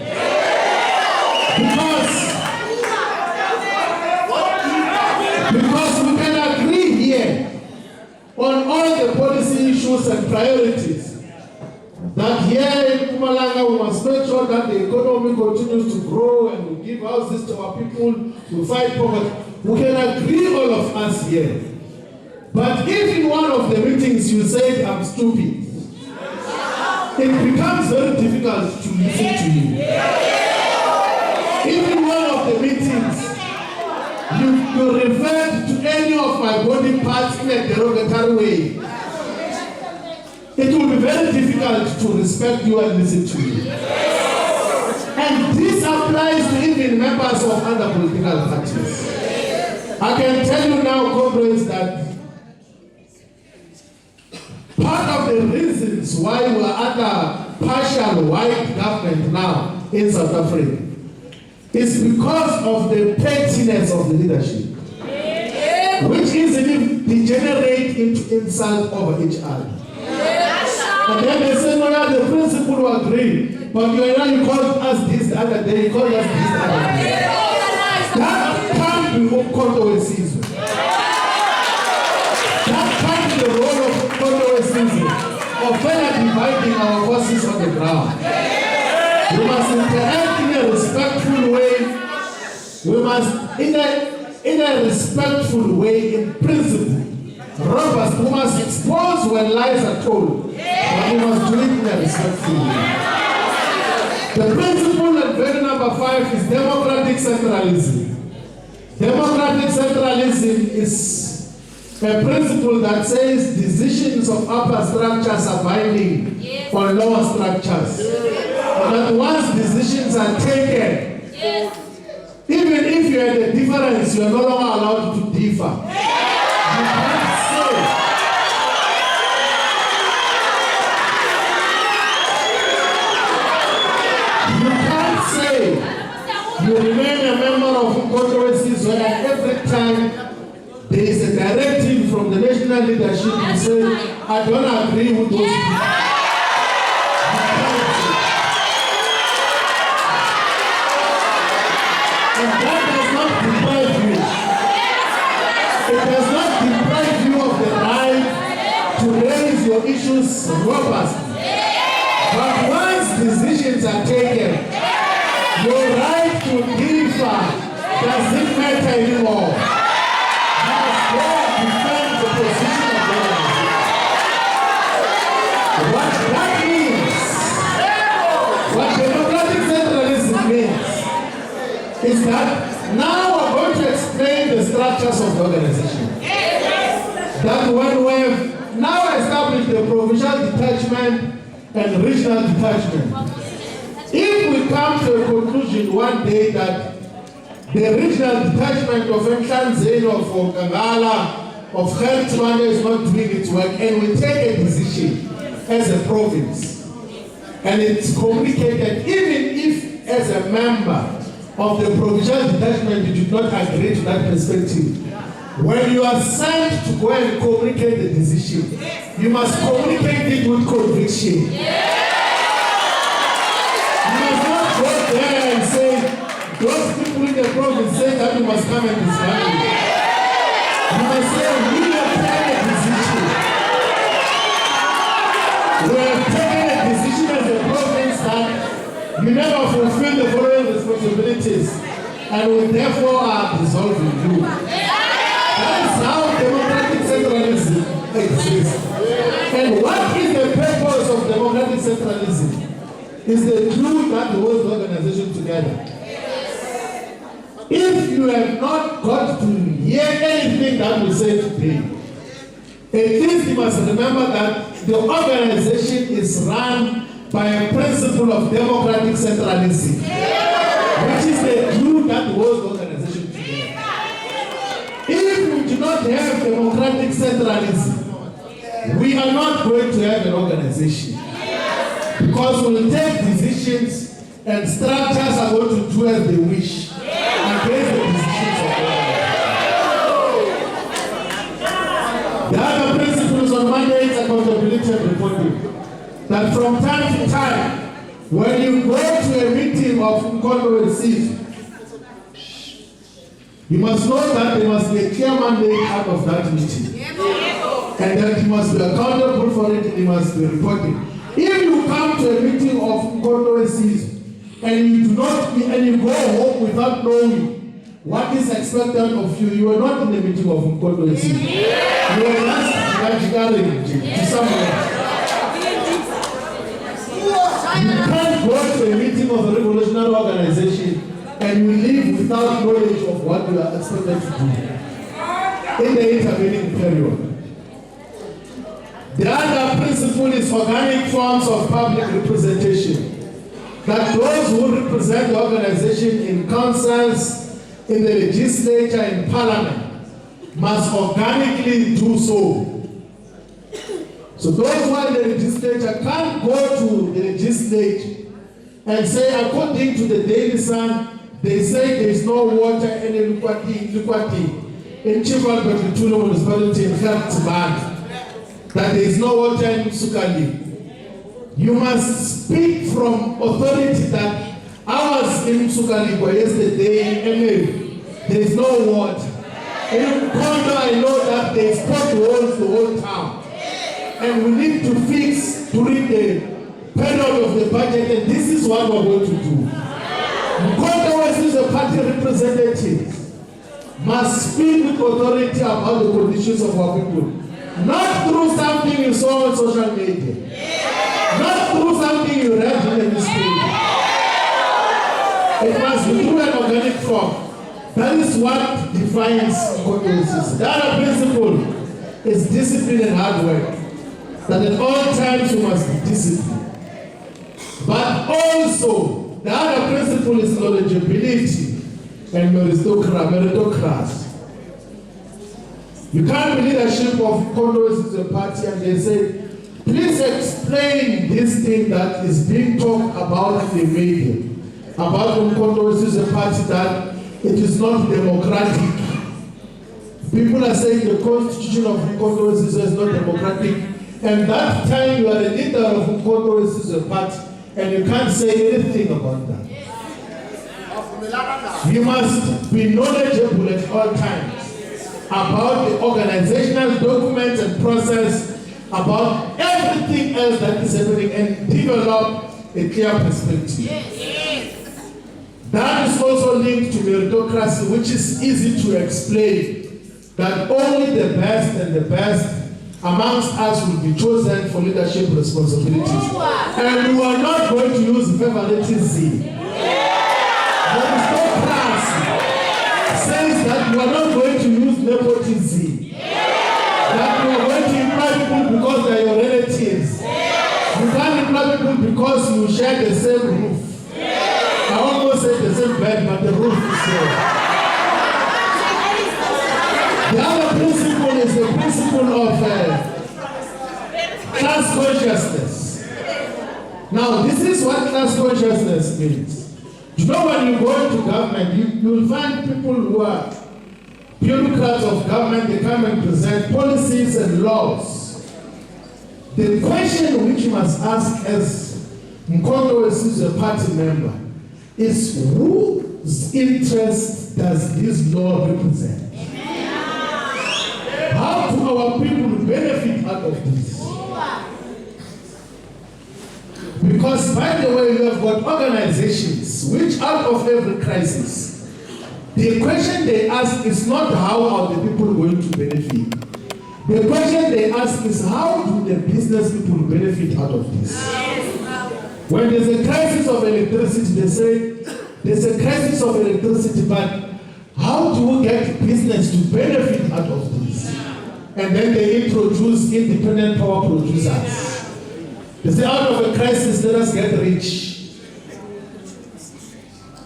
Because we can agree here on all the policy issues and priorities. That here in Mpumalanga we must make sure that the economy continues to grow and we give houses to our people, we fight poverty. We can agree, all of us here. But if in one of the meetings you say I'm stupid, it becomes very difficult to listen to you. If in one of the meetings you referred to any of my body parts in a derogatory way, it will be very difficult to respect you and listen to you. And this applies to even members of other political parties. I can tell you now, comrades, that part of the reasons why we are under partial white government now in South Africa is because of the pettiness of the leadership, which easily degenerate into insult over each other. And then they say, no, yeah, the principal will agree, but you called us this the other day, you called us this the other day. That can't be OCTO season. That can't be the role of OCTO season, of further dividing our forces on the ground. We must interact in a respectful way. We must, in a respectful way, in principle. Robust, we must expose when lies are told, but we must do it in a respectful way. The principle at very number 5 is democratic centralism. Democratic centralism is a principle that says decisions of upper structures are binding on lower structures. And that once decisions are taken, even if you had a difference, you are no longer allowed to differ. You can't say you remain a member of OCTO when every time there is a directive from the national leadership you say, I don't agree with those people. And that does not deprive you. It does not deprive you of the right to raise your issues robustly. But once decisions are taken, your right to differ doesn't matter anymore. You must go defend the position of government. What that means, what democratic centralism means, is that now we're going to explain the structures of the organization. That when we have now established the provincial detachment and regional detachment, if we come to a conclusion one day that the regional detachment of Mhlanzeni, of Kangala, of Gertrude is not doing its work, and we take a decision as a province, and it's communicated, even if as a member of the provincial detachment you did not agree to that perspective, when you are sent to go and communicate the decision, you must communicate it with conviction. You must not go there and say, those people in the province say that you must come and discuss it. You must say, we have taken a decision. We have taken a decision as a province that you never fulfill the following responsibilities, and we therefore are dissolving you. That is how democratic centralism exists. And what is the purpose of democratic centralism? Is the glue that holds the organization together. If you have not got to hear anything that we say today, at least you must remember that the organization is run by a principle of democratic centralism, which is the glue that holds the organization together. If we do not have democratic centralism, we are not going to have an organization. Because we will take decisions and structures are going to do as they wish against the decisions of the other principles on mandates, accountability, and reporting. That from time to time, when you go to a meeting of OCTO, you must know that there must be a clear mandate out of that meeting. And that you must be accountable for it and you must be reporting. If you come to a meeting of OCTO and you do not, and you go home without knowing what is expected of you, you are not in a meeting of OCTO. You are just gathering to somewhere. You can't go to a meeting of a revolutionary organization and you leave without knowledge of what you are expected to do in the intervening period. The other principle is organic forms of public representation. That those who represent the organization in councils, in the legislature, in parliament, must organically do so. So those who are in the legislature can't go to the legislature and say, according to the Daily Sun, they say there is no water in Lukwati, in Chief Albert Lutulo municipality in Hertzbad, that there is no water in Sukali. You must speak from authority that I was in Sukali yesterday and there is no water. In Kondo, I know that there is potholes the whole town. And we need to fix during the period of the budget, and this is what we're going to do. Kondo is a party representative must speak with authority about the conditions of our people. Not through something you saw on social media. Not through something you read in the newspaper. It must be through an organic form. That is what defines Kondo. The other principle is discipline and hard work. That at all times you must be disciplined. But also, the other principle is knowledgeability and meritocracy. You can't be leadership of Kondo as a party and they say, please explain this thing that is being talked about in the media, about Kondo as a party that it is not democratic. People are saying the constitution of Kondo is not democratic, and that time you are the leader of Kondo as a party and you can't say anything about that. You must be knowledgeable at all times about the organizational documents and process, about everything else that is happening, and develop a clear perspective. That is also linked to meritocracy, which is easy to explain, that only the best and the best amongst us will be chosen for leadership responsibilities. And we are not going to use favoritism. There is no class says that we are not going to use nepotism. That we are going to employ people because they are your relatives. You can't employ people because you share the same roof. I almost said the same bed, but the roof is there. The other principle is the principle of class consciousness. Now, this is what class consciousness means. You know, when you go into government, you will find people who are bureaucrats of government, they come and present policies and laws. The question which you must ask as Mkondo is a party member is whose interest does this law represent? How do our people benefit out of this? Because, by the way, you have got organizations which, out of every crisis, the question they ask is not how are the people going to benefit. The question they ask is how do the business people benefit out of this? When there's a crisis of electricity, they say there's a crisis of electricity, but how do we get business to benefit out of this? And then they introduce independent power producers. They say out of a crisis, let us get rich.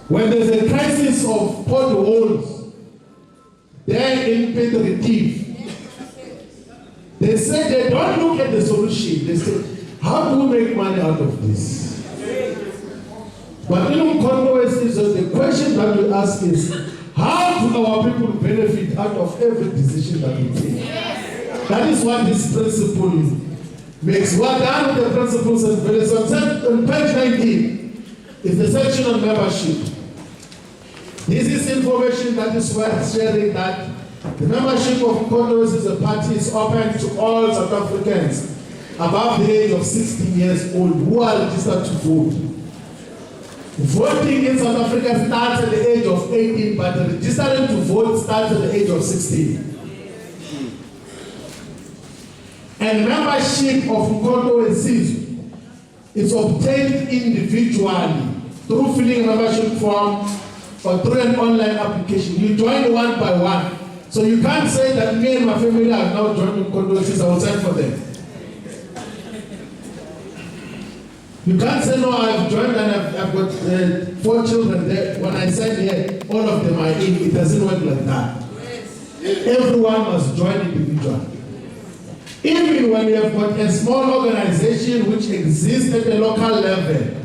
When there's a crisis of potholes, they're in Pedritive. They say they don't look at the solution. They say, how do we make money out of this? But in Kondo, the question that we ask is, how do our people benefit out of every decision that we take? That is what this principle makes. What are the principles and values? On page 19 is the section on membership. This is information that is worth sharing, that the membership of Kondo as a party is open to all South Africans above the age of 16 years old who are registered to vote. Voting in South Africa starts at the age of 18, but registering to vote starts at the age of 16. And membership of Kondo is obtained individually through filling a membership form or through an online application. You join one by one. So you can't say that me and my family are now joining Kondo, I will sign for them. You can't say, no, I've joined and I've got 4 children there. When I sign here, all of them are in. It doesn't work like that. everyone must join individually. Even when you have got a small organization which exists at the local level,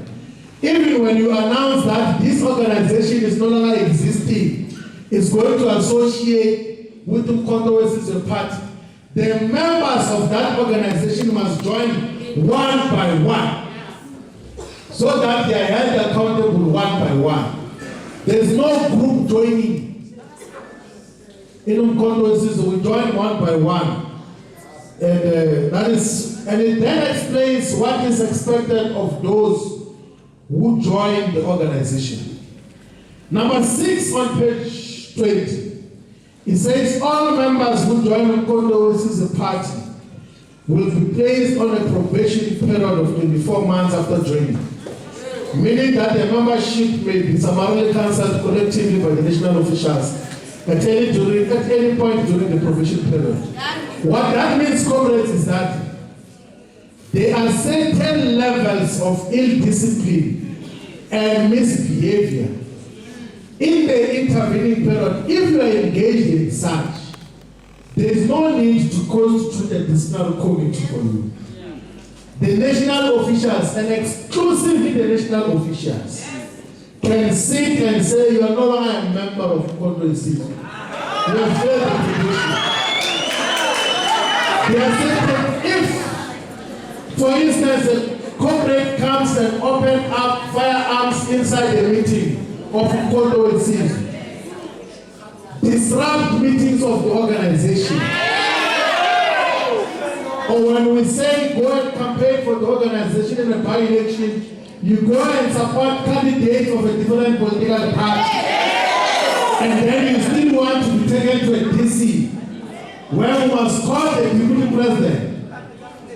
even when you announce that this organization is no longer existing, it's going to associate with the Umkhonto Party, the members of that organization must join one by one, so that they are held accountable one by one. There is no group joining. In Umkhonto we join one by one. And it then explains what is expected of those who join the organization. Number 6 on page 20. It says all members who join Umkhonto Party will be placed on a probation period of 24 months after joining, meaning that the membership may be summarily cancelled collectively by the national officials at any point during the probation period. What that means, comrades, is that there are certain levels of ill discipline and misbehavior in the intervening period. If you are engaged in such, there is no need to constitute a disciplinary committee for you. The national officials, and exclusively the national officials, can sit and say you are no longer a member of Umkhonto. You have failed the probation. They are saying if, for instance, a comrade comes and opens up firearms inside the meeting of Umkhonto, disrupt meetings of the organization. Or when we say go and campaign for the organization in a by-election, you go and support candidates of a different political party, and then you still want to be taken to a DC, where we must call the deputy president,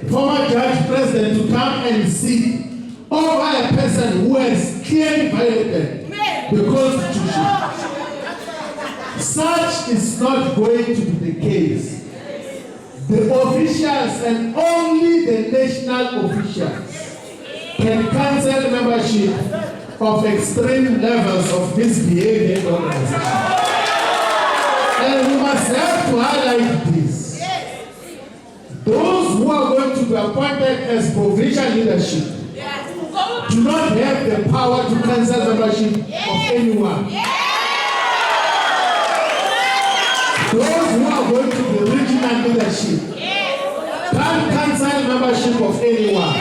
former judge president, to come and sit over a person who has clearly violated the Constitution. Such is not going to be the case. The officials, and only the national officials, can cancel membership of extreme levels of misbehavior in the organization. And we must have to highlight this. Those who are going to be appointed as provincial leadership do not have the power to cancel membership of anyone. Those who are going to be regional leadership can't cancel membership of anyone.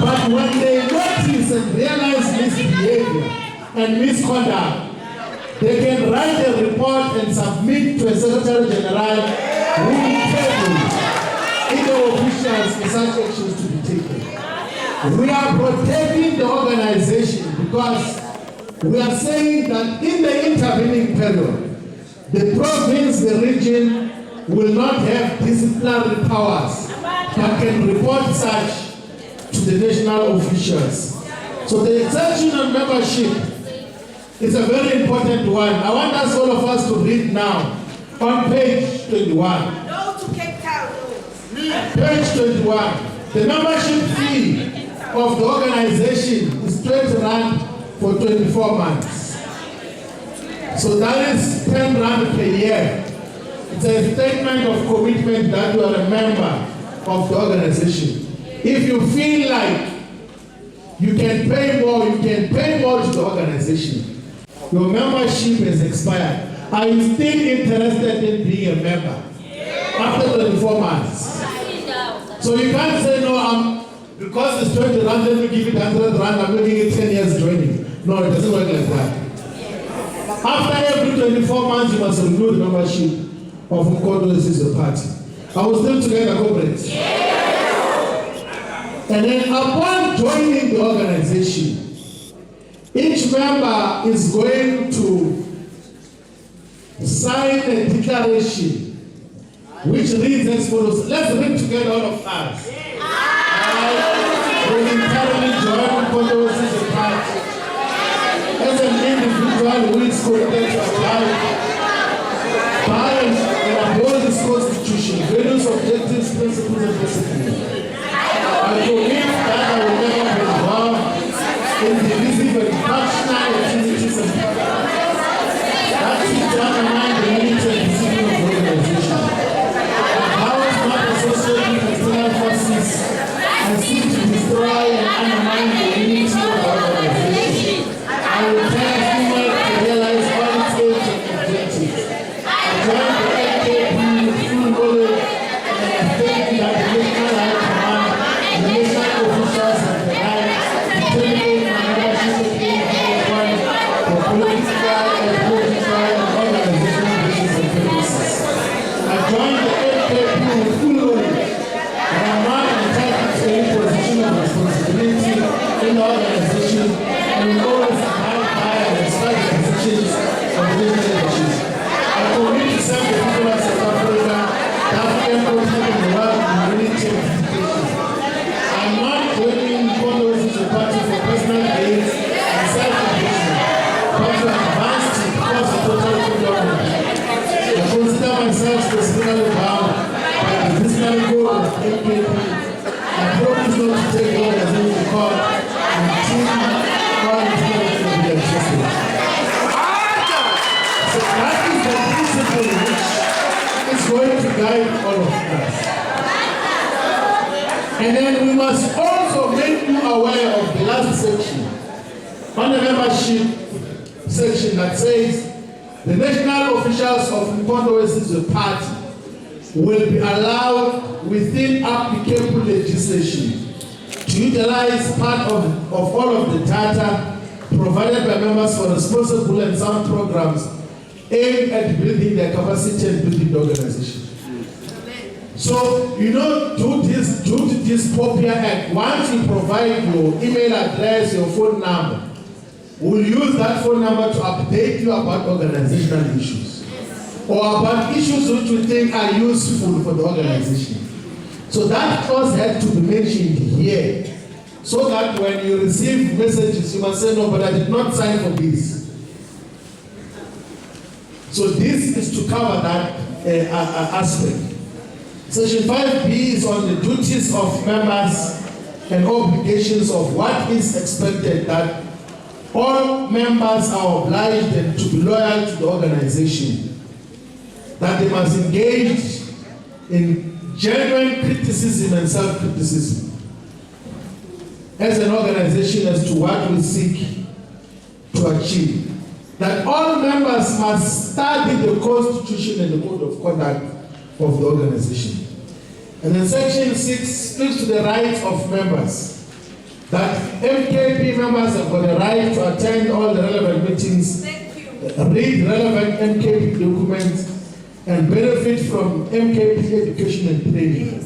But when they notice and realize misbehavior and misconduct, they can write a report and submit to a Secretary General who will table either officials for such actions to be taken. We are protecting the organization because we are saying that in the intervening period, the province, the region, will not have disciplinary powers but can report such to the national officials. So the exemption on membership is a very important one. I want us, all of us, to read now on page 21. No to Cape Town. Page 21. The membership fee of the organization is 20 rand for 24 months. So that is 10 rand per year. It's a statement of commitment that you are a member of the organization. If you feel like you can pay more, you can pay more to the organization. Your membership has expired. Are you still interested in being a member after 24 months? So you can't say, no, because it's 20 rand, let me give it 100 rand, I'm making it 10 years joining. No, it doesn't work like that. After every 24 months, you must renew the membership of Umkhonto Party. Are we still together, comrades? And then upon joining the organization, each member is going to sign a declaration which reads as follows. Let's read together, all of us. I voluntarily join Umkhonto Party as an individual who is committed to apply and uphold this Constitution, values, objectives, principles, and discipline. I commit that I will never be involved in divisive and factional activities and that to undermine the myself specifically bound by the disciplinary code of MKP. I promise not to take the organization to court until all disciplinary evidence is existed. So that is the principle which is going to guide all of us. And then we must also make you aware of the last section on the membership section that says the national officials of Mkondo West Party will be allowed within applicable legislation to utilize part of all of the data provided by members for responsible and sound programs aimed at building their capacity and building the organization. So, you know, due to this Popia Act, once you provide your email address, your phone number, we'll use that phone number to update you about organizational issues or about issues which we think are useful for the organization. So that clause had to be mentioned here so that when you receive messages, you must say, no, but I did not sign for this. So this is to cover that aspect. Section 5B is on the duties of members and obligations of what is expected, that all members are obliged to be loyal to the organization, that they must engage in genuine criticism and self-criticism as an organization as to what we seek to achieve, that all members must study the Constitution and the Code of Conduct of the organization. And then Section 6 speaks to the rights of members, that MKP members have got the right to attend all the relevant meetings, read relevant MKP documents, and benefit from MKP education and training.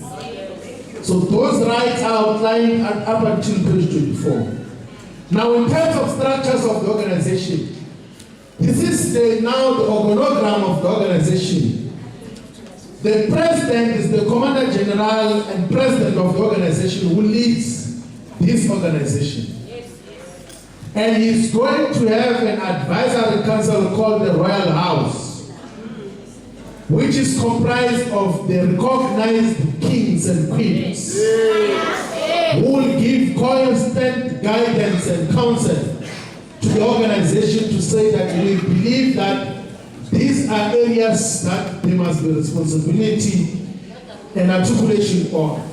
So those rights are outlined up until page 24. Now, in terms of structures of the organization, this is now the organogram of the organization. The president is the commander general and president of the organization who leads this organization. And he's going to have an advisory council called the Royal House, which is comprised of the recognized kings and queens who will give constant guidance and counsel to the organization to say that we believe that these are areas that there must be responsibility and articulation on.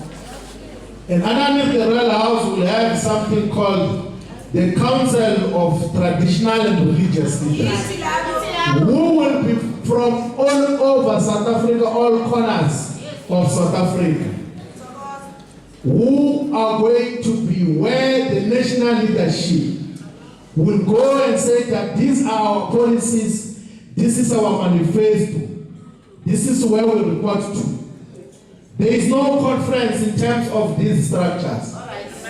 And underneath the Royal House will have something called the Council of Traditional and Religious Leaders, who will be from all over South Africa, all corners of South Africa, who are going to be where the national leadership will go and say that these are our policies, this is our manifesto, this is where we report to. There is no conference in terms of these structures,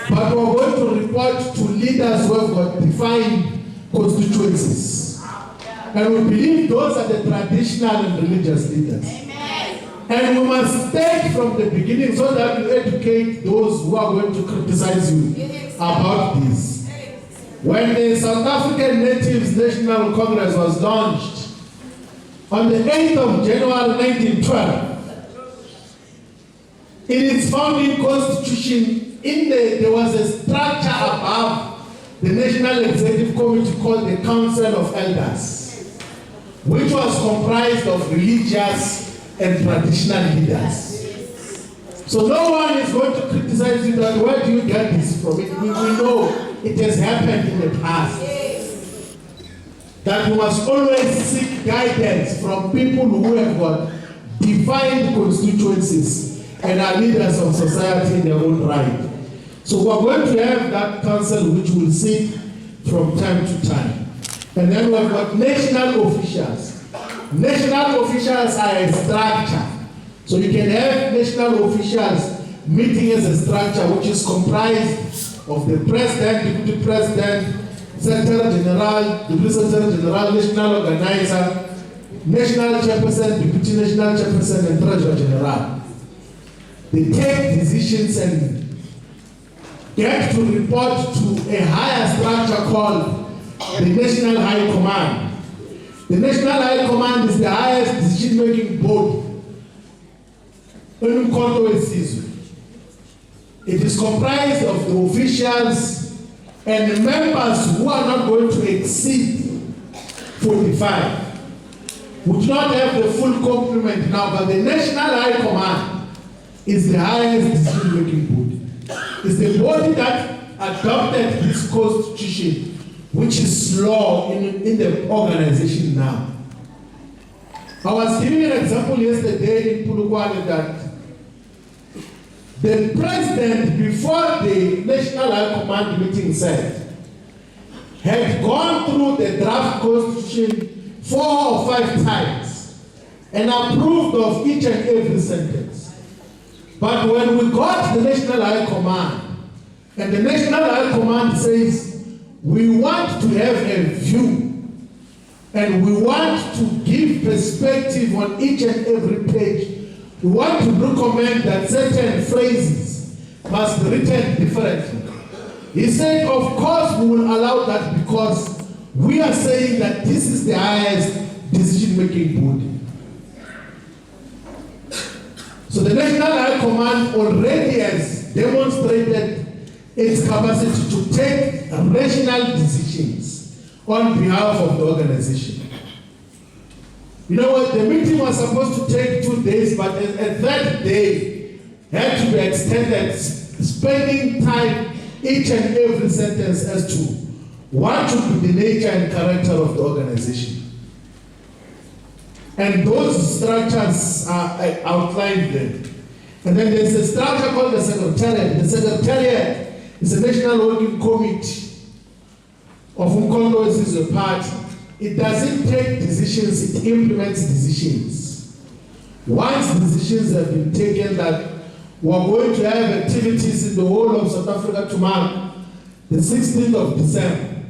but we're going to report to leaders who have got defined constituencies. And we believe those are the traditional and religious leaders. And we must take from the beginning so that you educate those who are going to criticize you about this. When the South African Natives National Congress was launched on the 8th of January 1912, in its founding constitution, there was a structure above the National Executive Committee called the Council of Elders, which was comprised of religious and traditional leaders. So no one is going to criticize you that where do you get this from? We know it has happened in the past. That we must always seek guidance from people who have got defined constituencies and are leaders of society in their own right. So we're going to have that council which will sit from time to time. And then we've got national officials. National officials are a structure. So you can have national officials meeting as a structure which is comprised of the president, deputy president, secretary general, deputy secretary general, national organizer, national chairperson, deputy national chairperson, and treasurer general. They take decisions and get to report to a higher structure called the National High Command, The National High Command is the highest decision-making body in Umkhonto weSizwe. It is comprised of the officials and the members who are not going to exceed 45. We do not have the full complement now, but the National High Command is the highest decision-making body. It's the body that adopted this constitution, which is law in the organization now. I was giving an example yesterday in Polokwane that the president, before the National High Command meeting said, had gone through the draft constitution 4 or 5 times and approved of each and every sentence. But when we got the National High Command, and the National High Command says, we want to have a view, and we want to give perspective on each and every page, we want to recommend that certain phrases must be written differently. He said, of course we will allow that because we are saying that this is the highest decision-making body. So the National High Command already has demonstrated its capacity to take rational decisions on behalf of the organization. You know what, the meeting was supposed to take 2 days, but a third day had to be extended, spending time each and every sentence as to what should be the nature and character of the organization. And those structures are outlined there. And then there's a structure called the Secretariat. The Secretariat is a National Working Committee of Umkhonto weSizwe Party. It doesn't take decisions, it implements decisions. Once decisions have been taken that we're going to have activities in the whole of South Africa to mark the 16th of December,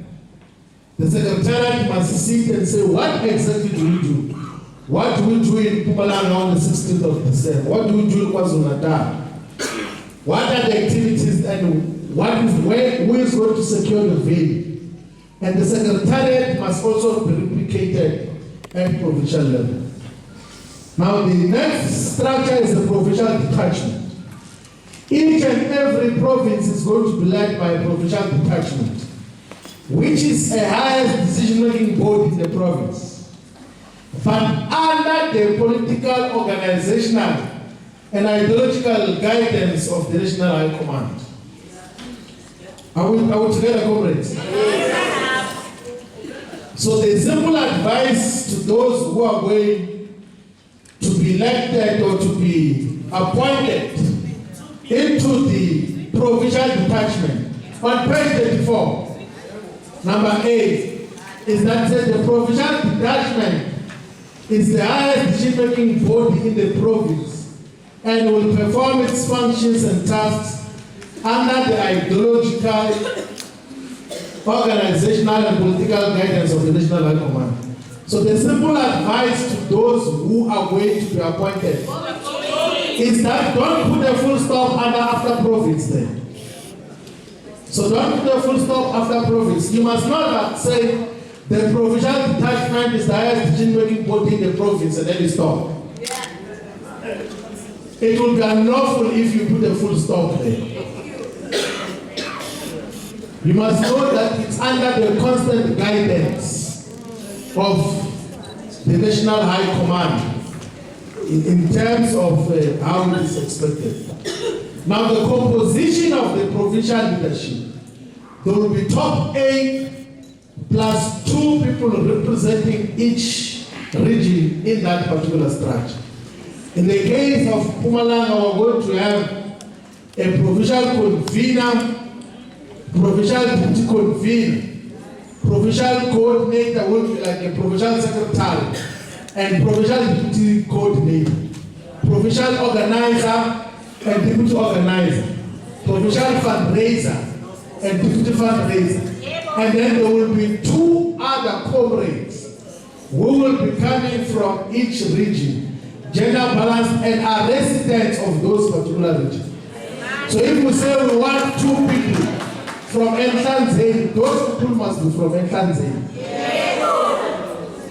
the Secretariat must sit and say, what exactly do we do? What do we do in Mpumalanga on the 16th of December? What do we do in KwaZulu-Natal? What are the activities and who is going to secure the venue? And the Secretariat must also be replicated at provincial level. Now the next structure is the provincial detachment. Each and every province is going to be led by a provincial detachment, which is a highest decision-making body in the province, but under the political, organizational, and ideological guidance of the National High Command. Are we together, comrades? So the simple advice to those who are going to be elected or to be appointed into the provincial detachment on page 34, number 8, is that the provincial detachment is the highest decision-making body in the province and will perform its functions and tasks under the ideological, organizational and political guidance of the National High Command. So the simple advice to those who are going to be appointed is that don't put a full stop after province there. So don't put a full stop after province. You must not say the provincial detachment is the highest decision-making body in the province and then you stop. It will be unlawful if you put a full stop there. You must know that it's under the constant guidance of the National High Command in terms of how it is expected. Now the composition of the provincial leadership, there will be top 8 plus 2 people representing each region in that particular structure. In the case of Mpumalanga, we're going to have a provincial convener, provincial deputy convener, provincial coordinator will be like a provincial secretary, and provincial deputy coordinator, provincial organizer and deputy organizer, provincial fundraiser and deputy fundraiser. And then there will be 2 other comrades who will be coming from each region, gender balanced, and are residents of those particular regions. So if we say we want 2 people from Enhlanzeni, those people must be from Enhlanzeni.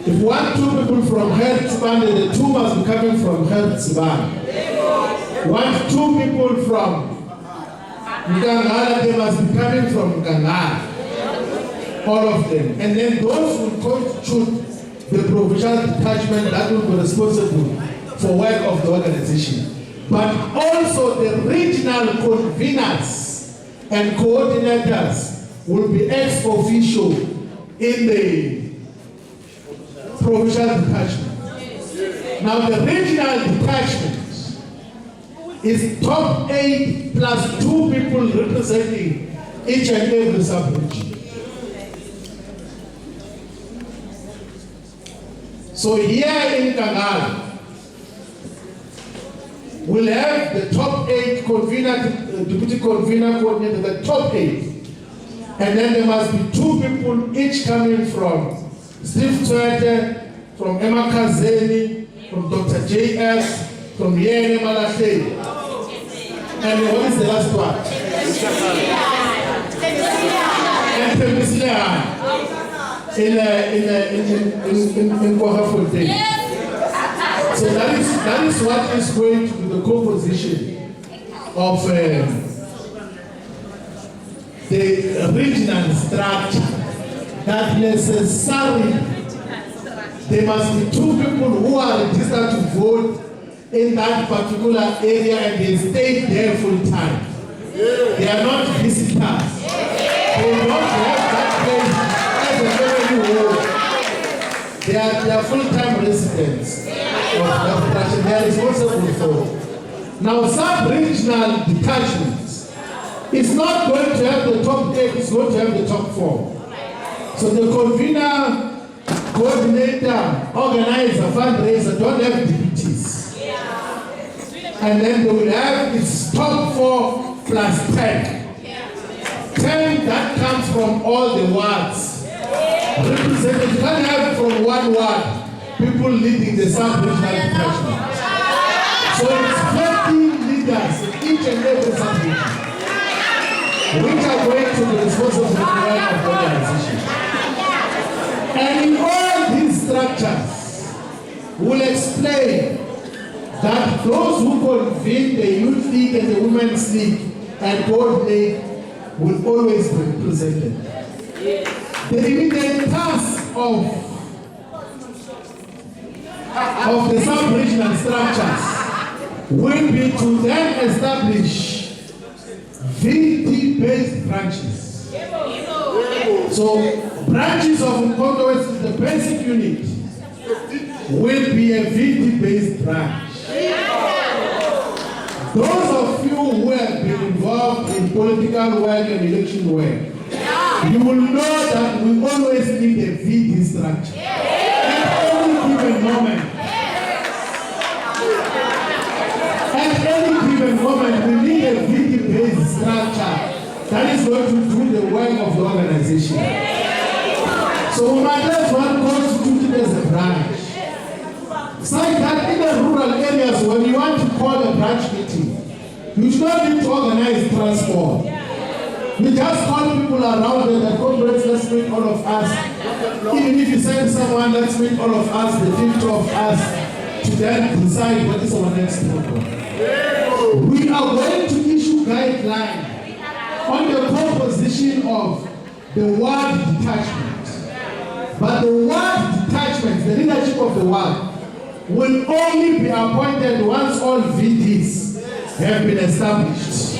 If we want 2 people from Hertzban, then the 2 must be coming from Hertzban. Want 2 people from Mpumalanga, they must be coming from Mpumalanga. All of them. And then those will constitute the provincial detachment that will be responsible for work of the organization. But also the regional conveners and coordinators will be ex officio in the provincial detachment. Now the regional detachment is top 8 plus 2 people representing each and every sub-region. So here in Kangala, we'll have the top 8 convener, deputy convener, coordinator, the top 8. And then there must be 2 people each coming from Steve Twete, from Emma Kazeni, from Dr. J.S., from Yene Malache. And what is the last one? And Preamble. In Kohafontein. So that is what is going to be the composition of the regional structure. That necessarily there must be 2 people who are registered to vote in that particular area and they stay there full time. They are not visitors. They don't have that place. They are full-time residents of that. They are responsible for. Now, sub-regional detachments is not going to have the top 8, it's going to have the top 4. So the convener, coordinator, organizer, fundraiser don't have deputies. And then they will have its top 4 plus 10. 10 that comes from all the wards. Representatives, you can't have from one ward people leading the sub-regional detachment. So it's 15 leaders in each and every sub-region which are going to be responsible for the work of the organization. And in all these structures, we'll explain that those who convene the Youth League and the Women's League and coordinate will always be represented. The immediate task of the sub-regional structures will be to then establish VT-based branches. So branches of Mkondo West, the basic unit, will be a VT-based branch. Those of you who have been involved in political work and election work, you will know that we always need a VT structure. At any given moment, we need a VT-based structure that is going to do the work of the organization. So we might as well constitute it as a branch. It's like that in the rural areas when you want to call a branch meeting, you do not need to organize transport. We just call people around and the comrades, let's meet all of us. Even if you send someone, let's meet all of us, the 50 of us, to then decide what is our next program. We are going to issue guidelines on the composition of the ward detachment. But the ward detachment, the leadership of the ward, will only be appointed once all VTs have been established.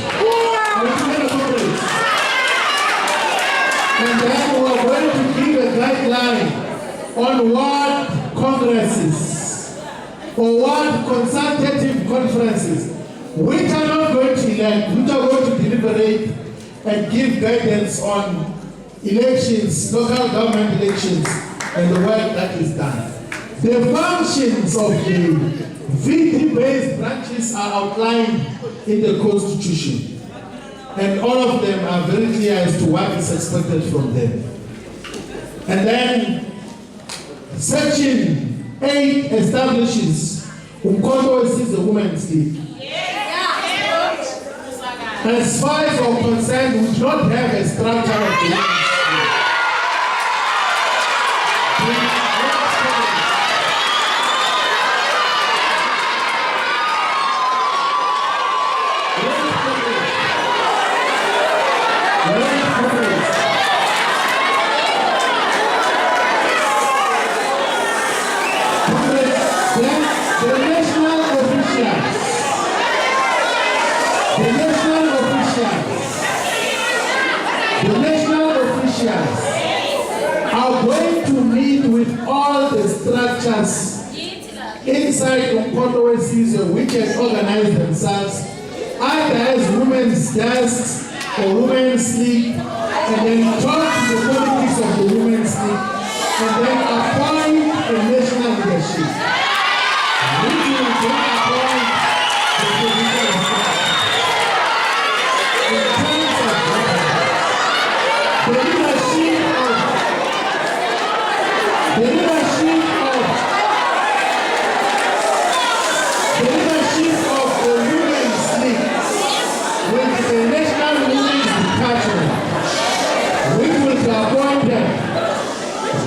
And then we are going to give a guideline on ward congresses or ward consultative conferences, which are not going to elect, which are going to deliberate and give guidance on elections, local government elections, and the work that is done. The functions of the VT-based branches are outlined in the Constitution. And all of them are very clear as to what is expected from them. And then Section 8 establishes Mkondo is the Women's League. As far as we're concerned, we do not have a structure of the Women's League. with all the structures inside Umkhonto weSizwe which has organized themselves either as women's desks or women's league, and then talk to the politics of the women's league, and then appoint a national leadership. Which will then appoint the provincial authority. In terms of the leadership of the women's league with the national women's detachment, which will be appointed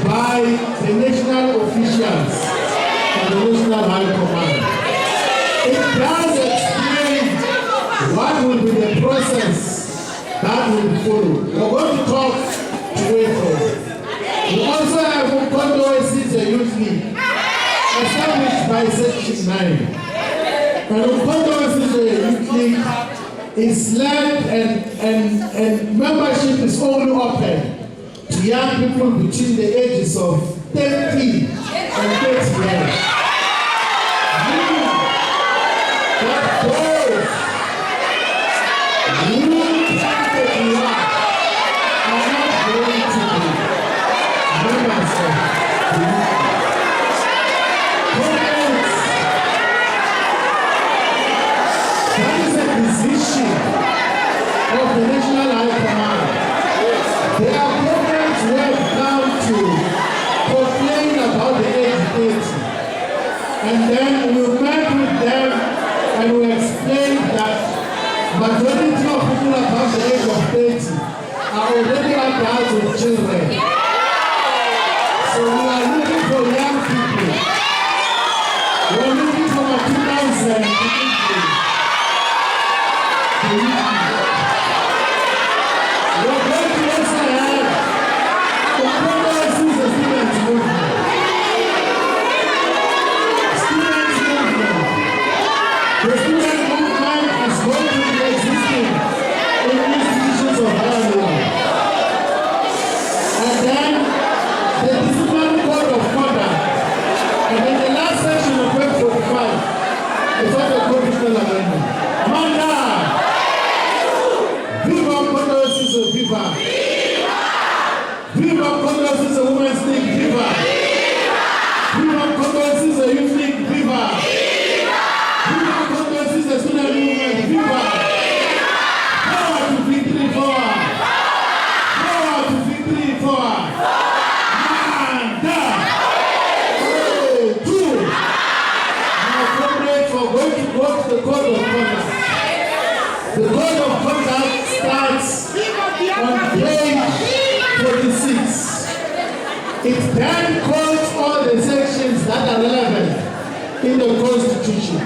by the national officials and the national high command. It does explain what will be the process that will be followed. We're going to talk to it. We also have Umkhonto weSizwe Youth League, established by Section 9. And Umkhonto weSizwe Youth League is led and membership is only open to young people between the ages of 13 and 30 years. That those who think you are not going to be members of the youth. That is a decision of the National High Command. There are programs who have come to complain about the age 80. And then we met with them and we explained that majority of people above the age of 30 are already adults with children. So we are looking for young people. We are looking for a 2000 people. We are going to also have the progress is the students' movement. Students' movement. The student movement is going to be existing in institutions of higher learning. And then the disciplinary code of conduct. And then the last section of Web 45 is what the provincial amendment. Manda! Viva Umkhonto weSizwe, viva! Viva Umkhonto weSizwe Women's League, viva! Viva Umkhonto weSizwe Youth League, viva! Viva Umkhonto weSizwe Student Movement, viva! Power to victory forward! Power to victory forward! Manda! Two! Now comrades, we're going to go to the code of conduct. The code of conduct starts on page 46. It then quotes all the sections that are relevant in the Constitution,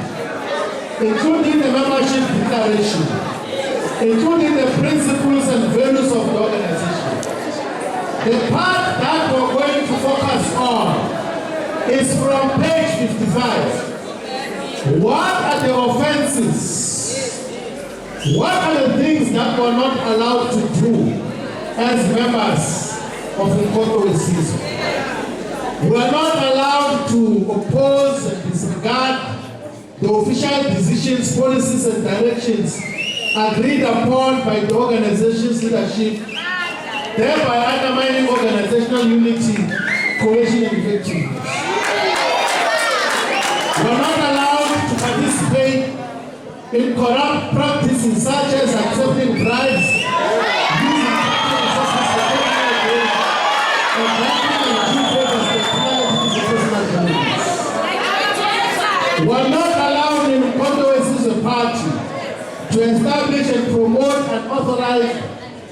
including the membership declaration, including the principles and values of the organization. The part that we're going to focus on is from page 55. What are the offenses? What are the things that we're not allowed to do as members of Umkhonto weSizwe? We are not allowed to oppose and disregard the official decisions, policies, and directions agreed upon by the organization's leadership, thereby undermining organizational unity, cohesion, and effectiveness. We are not allowed to participate in corrupt practices such as accepting bribes, using capital resources for personal gain, and granting and giving favors to personalities and personal communities. We are not allowed in Umkhonto weSizwe Party to establish and promote and authorize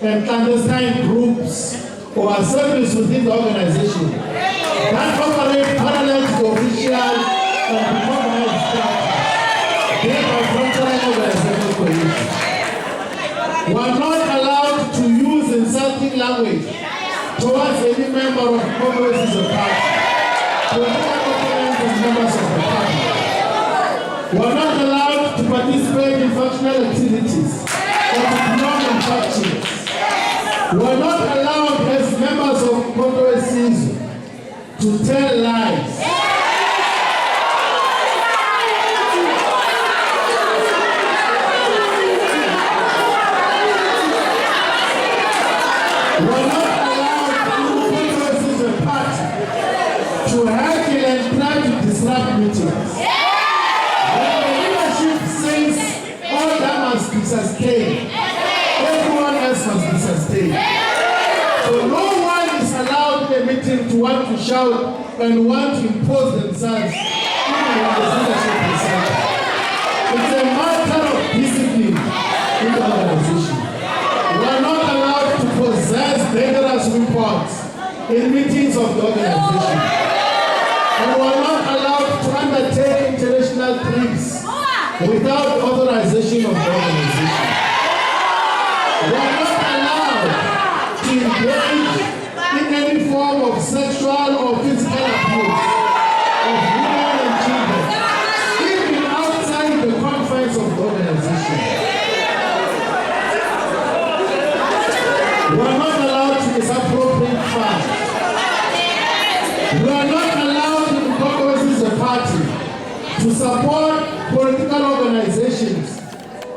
and clandestine groups or assemblies within the organization that operate parallel to the official and recognized structures, thereby fracturing organizational cohesion. We are not allowed to use insulting language towards any member of Umkhonto weSizwe Party, political opponents and members of the party. We are not allowed to participate in functional activities or to promote functions. We are not allowed as members of Umkhonto weSizwe to tell lies. We're not allowed to the party to heckle and try to disrupt meetings. When the leadership says all that must be sustained, everyone else must be sustained. So no one is allowed in a meeting to want to shout and want to impose themselves even when the leadership is silent. It's a matter of discipline in the organization. We are not allowed to possess dangerous weapons in meetings of the organization. And we are not allowed to undertake international trips without authorization of the organization. We are not allowed to engage in any form of sexual or physical abuse of women and children, even outside the confines of the organization. We are not allowed to misappropriate funds. We are not allowed in Congress as a party to support political organizations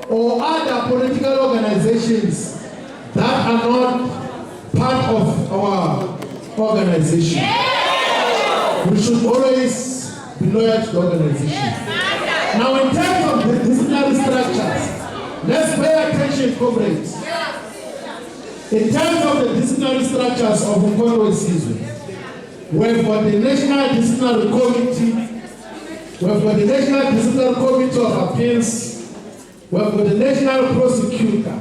or other political organizations that are not part of our organization. We should always be loyal to the organization. Now, in terms of the disciplinary structures, let's pay attention, comrades. In terms of the disciplinary structures of Umkhonto Wesizwe, we've got the National Disciplinary Committee, we've got the National Disciplinary Committee of Appeals, we've got the National Prosecutor.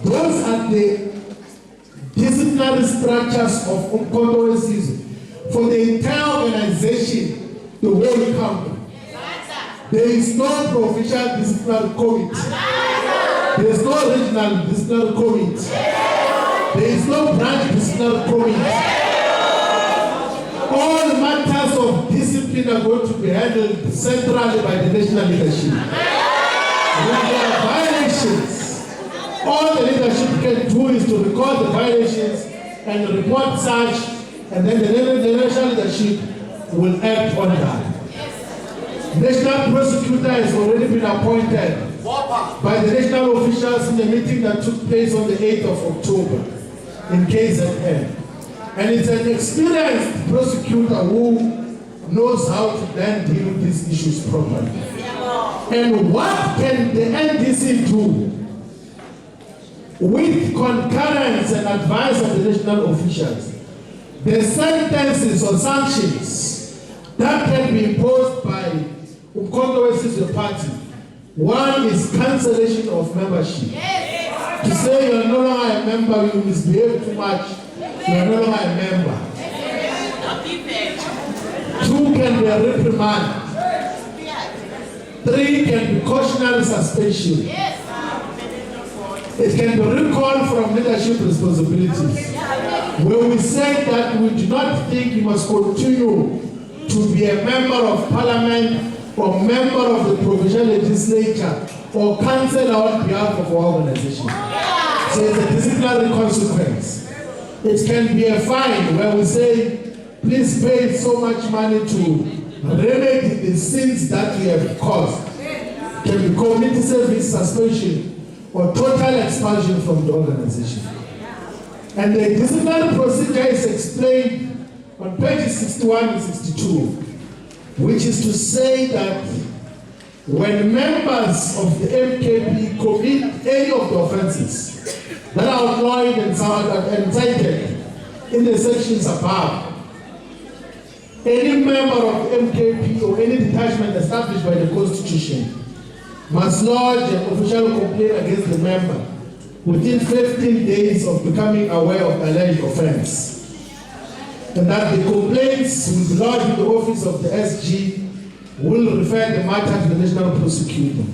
Those are the disciplinary structures of Umkhonto Wesizwe for the entire organization, the whole country. There is no provincial disciplinary committee. There is no regional disciplinary committee. There is no branch disciplinary committee. All matters of discipline are going to be handled centrally by the national leadership. When there are violations, all the leadership can do is to record the violations and report such, and then the national leadership will act on that. National prosecutor has already been appointed by the national officials in the meeting that took place on the 8th of October in KZN. And it's an experienced prosecutor who knows how to then deal with these issues properly. And what can the NDC do with concurrence and advice of the national officials? The sentences or sanctions that can be imposed by Umkhonto Wesizwe Party. One is cancellation of membership. Yes. To say you are no longer a member, you misbehave too much, you are no longer a member. Two can be a reprimand. Three can be cautionary suspension. It can be recalled from leadership responsibilities. Where we say that we do not think you must continue to be a member of parliament or member of the provincial legislature or councillor on behalf of our organization. So it's a disciplinary consequence. It can be a fine where we say, please pay so much money to remedy the sins that we have caused. It can be community service suspension or total expulsion from the organization. And the disciplinary procedure is explained on pages 61 and 62. Which is to say that when members of the MKP commit any of the offences that are outlined and cited in the sections above, any member of the MKP or any detachment established by the Constitution must lodge an official complaint against the member within 15 days of becoming aware of alleged offence. And that the complaints will be lodged in the office of the SG will refer the matter to the national prosecutor.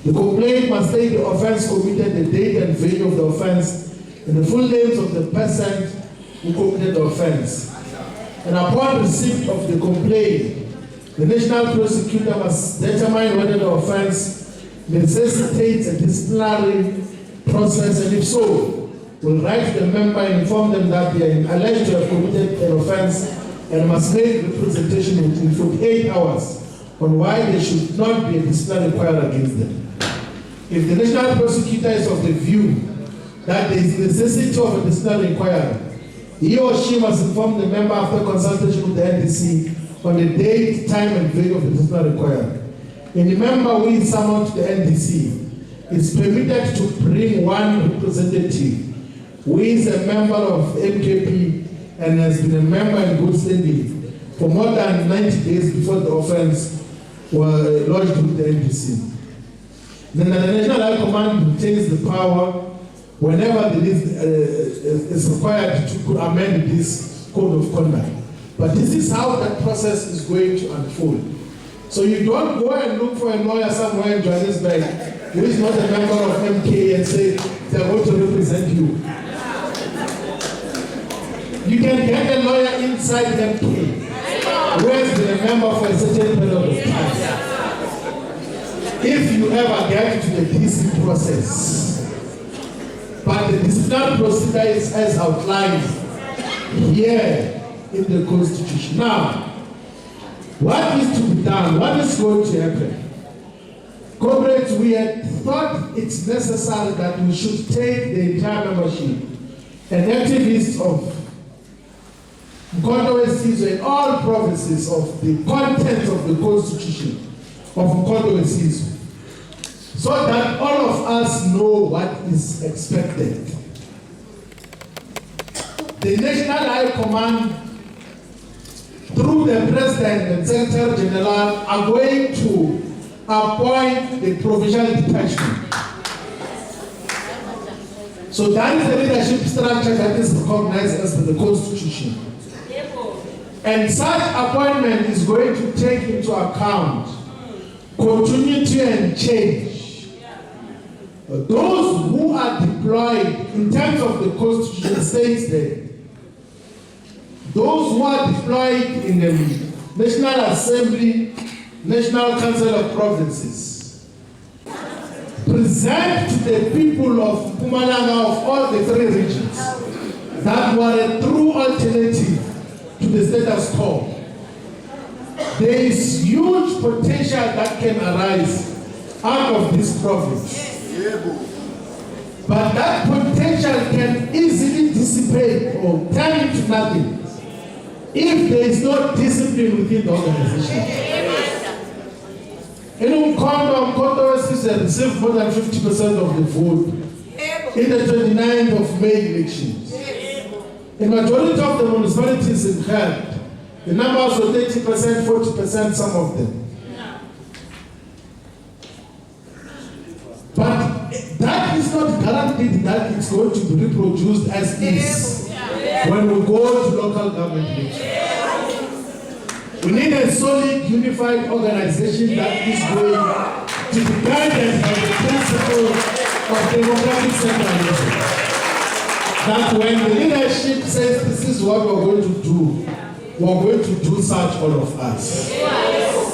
The complaint must state the offence committed, the date and venue of the offence, and the full names of the person who committed the offence. And upon receipt of the complaint, the national prosecutor must determine whether the offence necessitates a disciplinary process, and if so, will write to the member and inform them that they are alleged to have committed an offense and must make representation within 48 hours on why there should not be a disciplinary inquiry against them. If the national prosecutor is of the view that there is necessity of a disciplinary inquiry, he or she must inform the member after consultation with the NDC on the date, time, and venue of the disciplinary inquiry. Any member who is summoned to the NDC is permitted to bring one representative who is a member of MKP and has been a member in good standing for more than 90 days before the offense was lodged with the NDC. Then the National High Command retains the power whenever the list is required to amend this code of conduct. But this is how that process is going to unfold. So you don't go and look for a lawyer somewhere in Johannesburg who is not a member of MK and say they are going to represent you. You can get a lawyer inside MK who has been a member for a certain period of time. If you ever get to the DC process, but the disciplinary procedure is as outlined here in the Constitution. Now, what is to be done? What is going to happen? Comrades, we had thought it's necessary that we should take the entire membership and activists of Mkondo Wesizwe in all provinces of the content of the Constitution of Mkondo Wesizwe, so that all of us know what is expected. The National High Command, through the President and Secretary General, are going to appoint the Provincial Detachment. So that is the leadership structure that is recognized as per the Constitution. And such appointment is going to take into account continuity and change. Those who are deployed in terms of the Constitution states that those who are deployed in the National Assembly, National Council of Provinces, present to the people of Mpumalanga of all the three regions that were a true alternative to the status quo. There is huge potential that can arise out of this province. But that potential can easily dissipate or turn into nothing if there is no discipline within the organization. In Mkondo Wesizwe received more than 50% of the vote in the 29th of May elections. In majority of the municipalities in Khartoum, the numbers were 30%, 40%, some of them. But that is not guaranteed that it's going to be reproduced as is when we go to local government elections. We need a solid, unified organization that is going to be guided by the principle of democratic centralism. That when the leadership says this is what we're going to do such, all of us.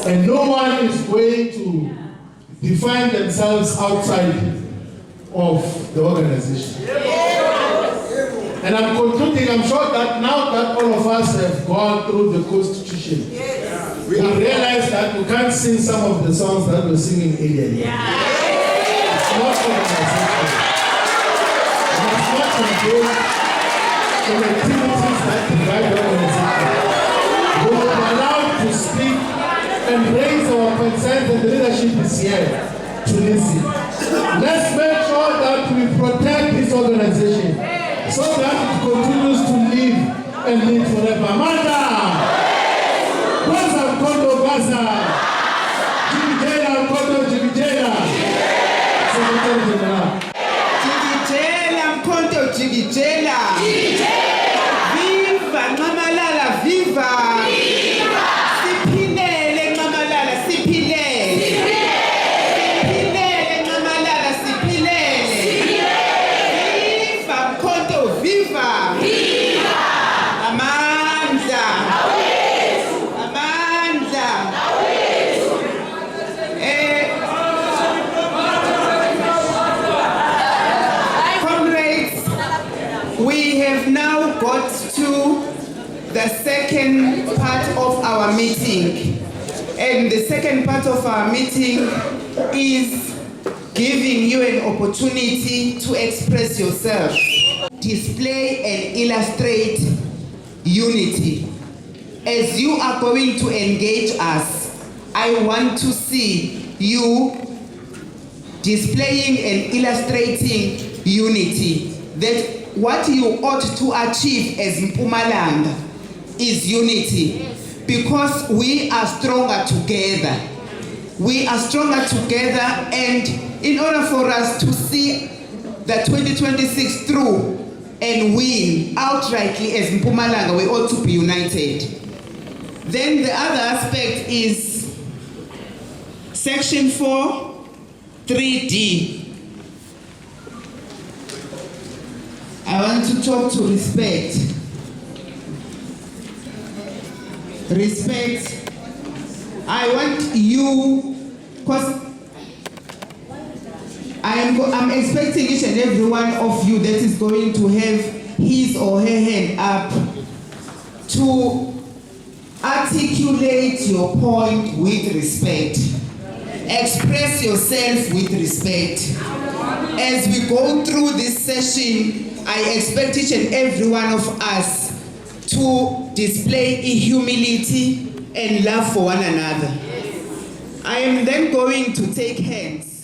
And no one is going to define themselves outside of the organization. And I'm concluding, I'm sure that now that all of us have gone through the Constitution, we have realized that we can't sing some of the songs that we're singing earlier. It's not organization. It's not engaged in activities that divide the organization. We will be allowed to speak and raise our concerns, and the leadership is here to listen. Let's make sure that we protect this organization so that it continues to live and live forever. Amanda! Gaza Mkondo Gaza! Jibijela Mkondo Jibijela! Secretary General. Jibijela Mkondo Jibijela! Viva Mpumalanga, viva! Siphilele Mpumalanga, siphilele! Siphilele Mpumalanga, siphilele! Viva Mkondo, viva! Amandla! Amandla! Comrades, meeting. And the second part of our meeting is giving you an opportunity to express yourself, display and illustrate unity. As you are going to engage us, I want to see you displaying and illustrating unity. That what you ought to achieve as Mpumalanga is unity. Because we are stronger together. We are stronger together, and in order for us to see the 2026 through and win outrightly as Mpumalanga, we ought to be united. Then the other aspect is Section 4, 3D. I want to talk to respect. Respect. I want you, because I'm expecting each and every one of you that is going to have his or her hand up to articulate your point with respect. Express yourself with respect. As we go through this session, I expect each and every one of us to display humility and love for one another. I am then going to take hands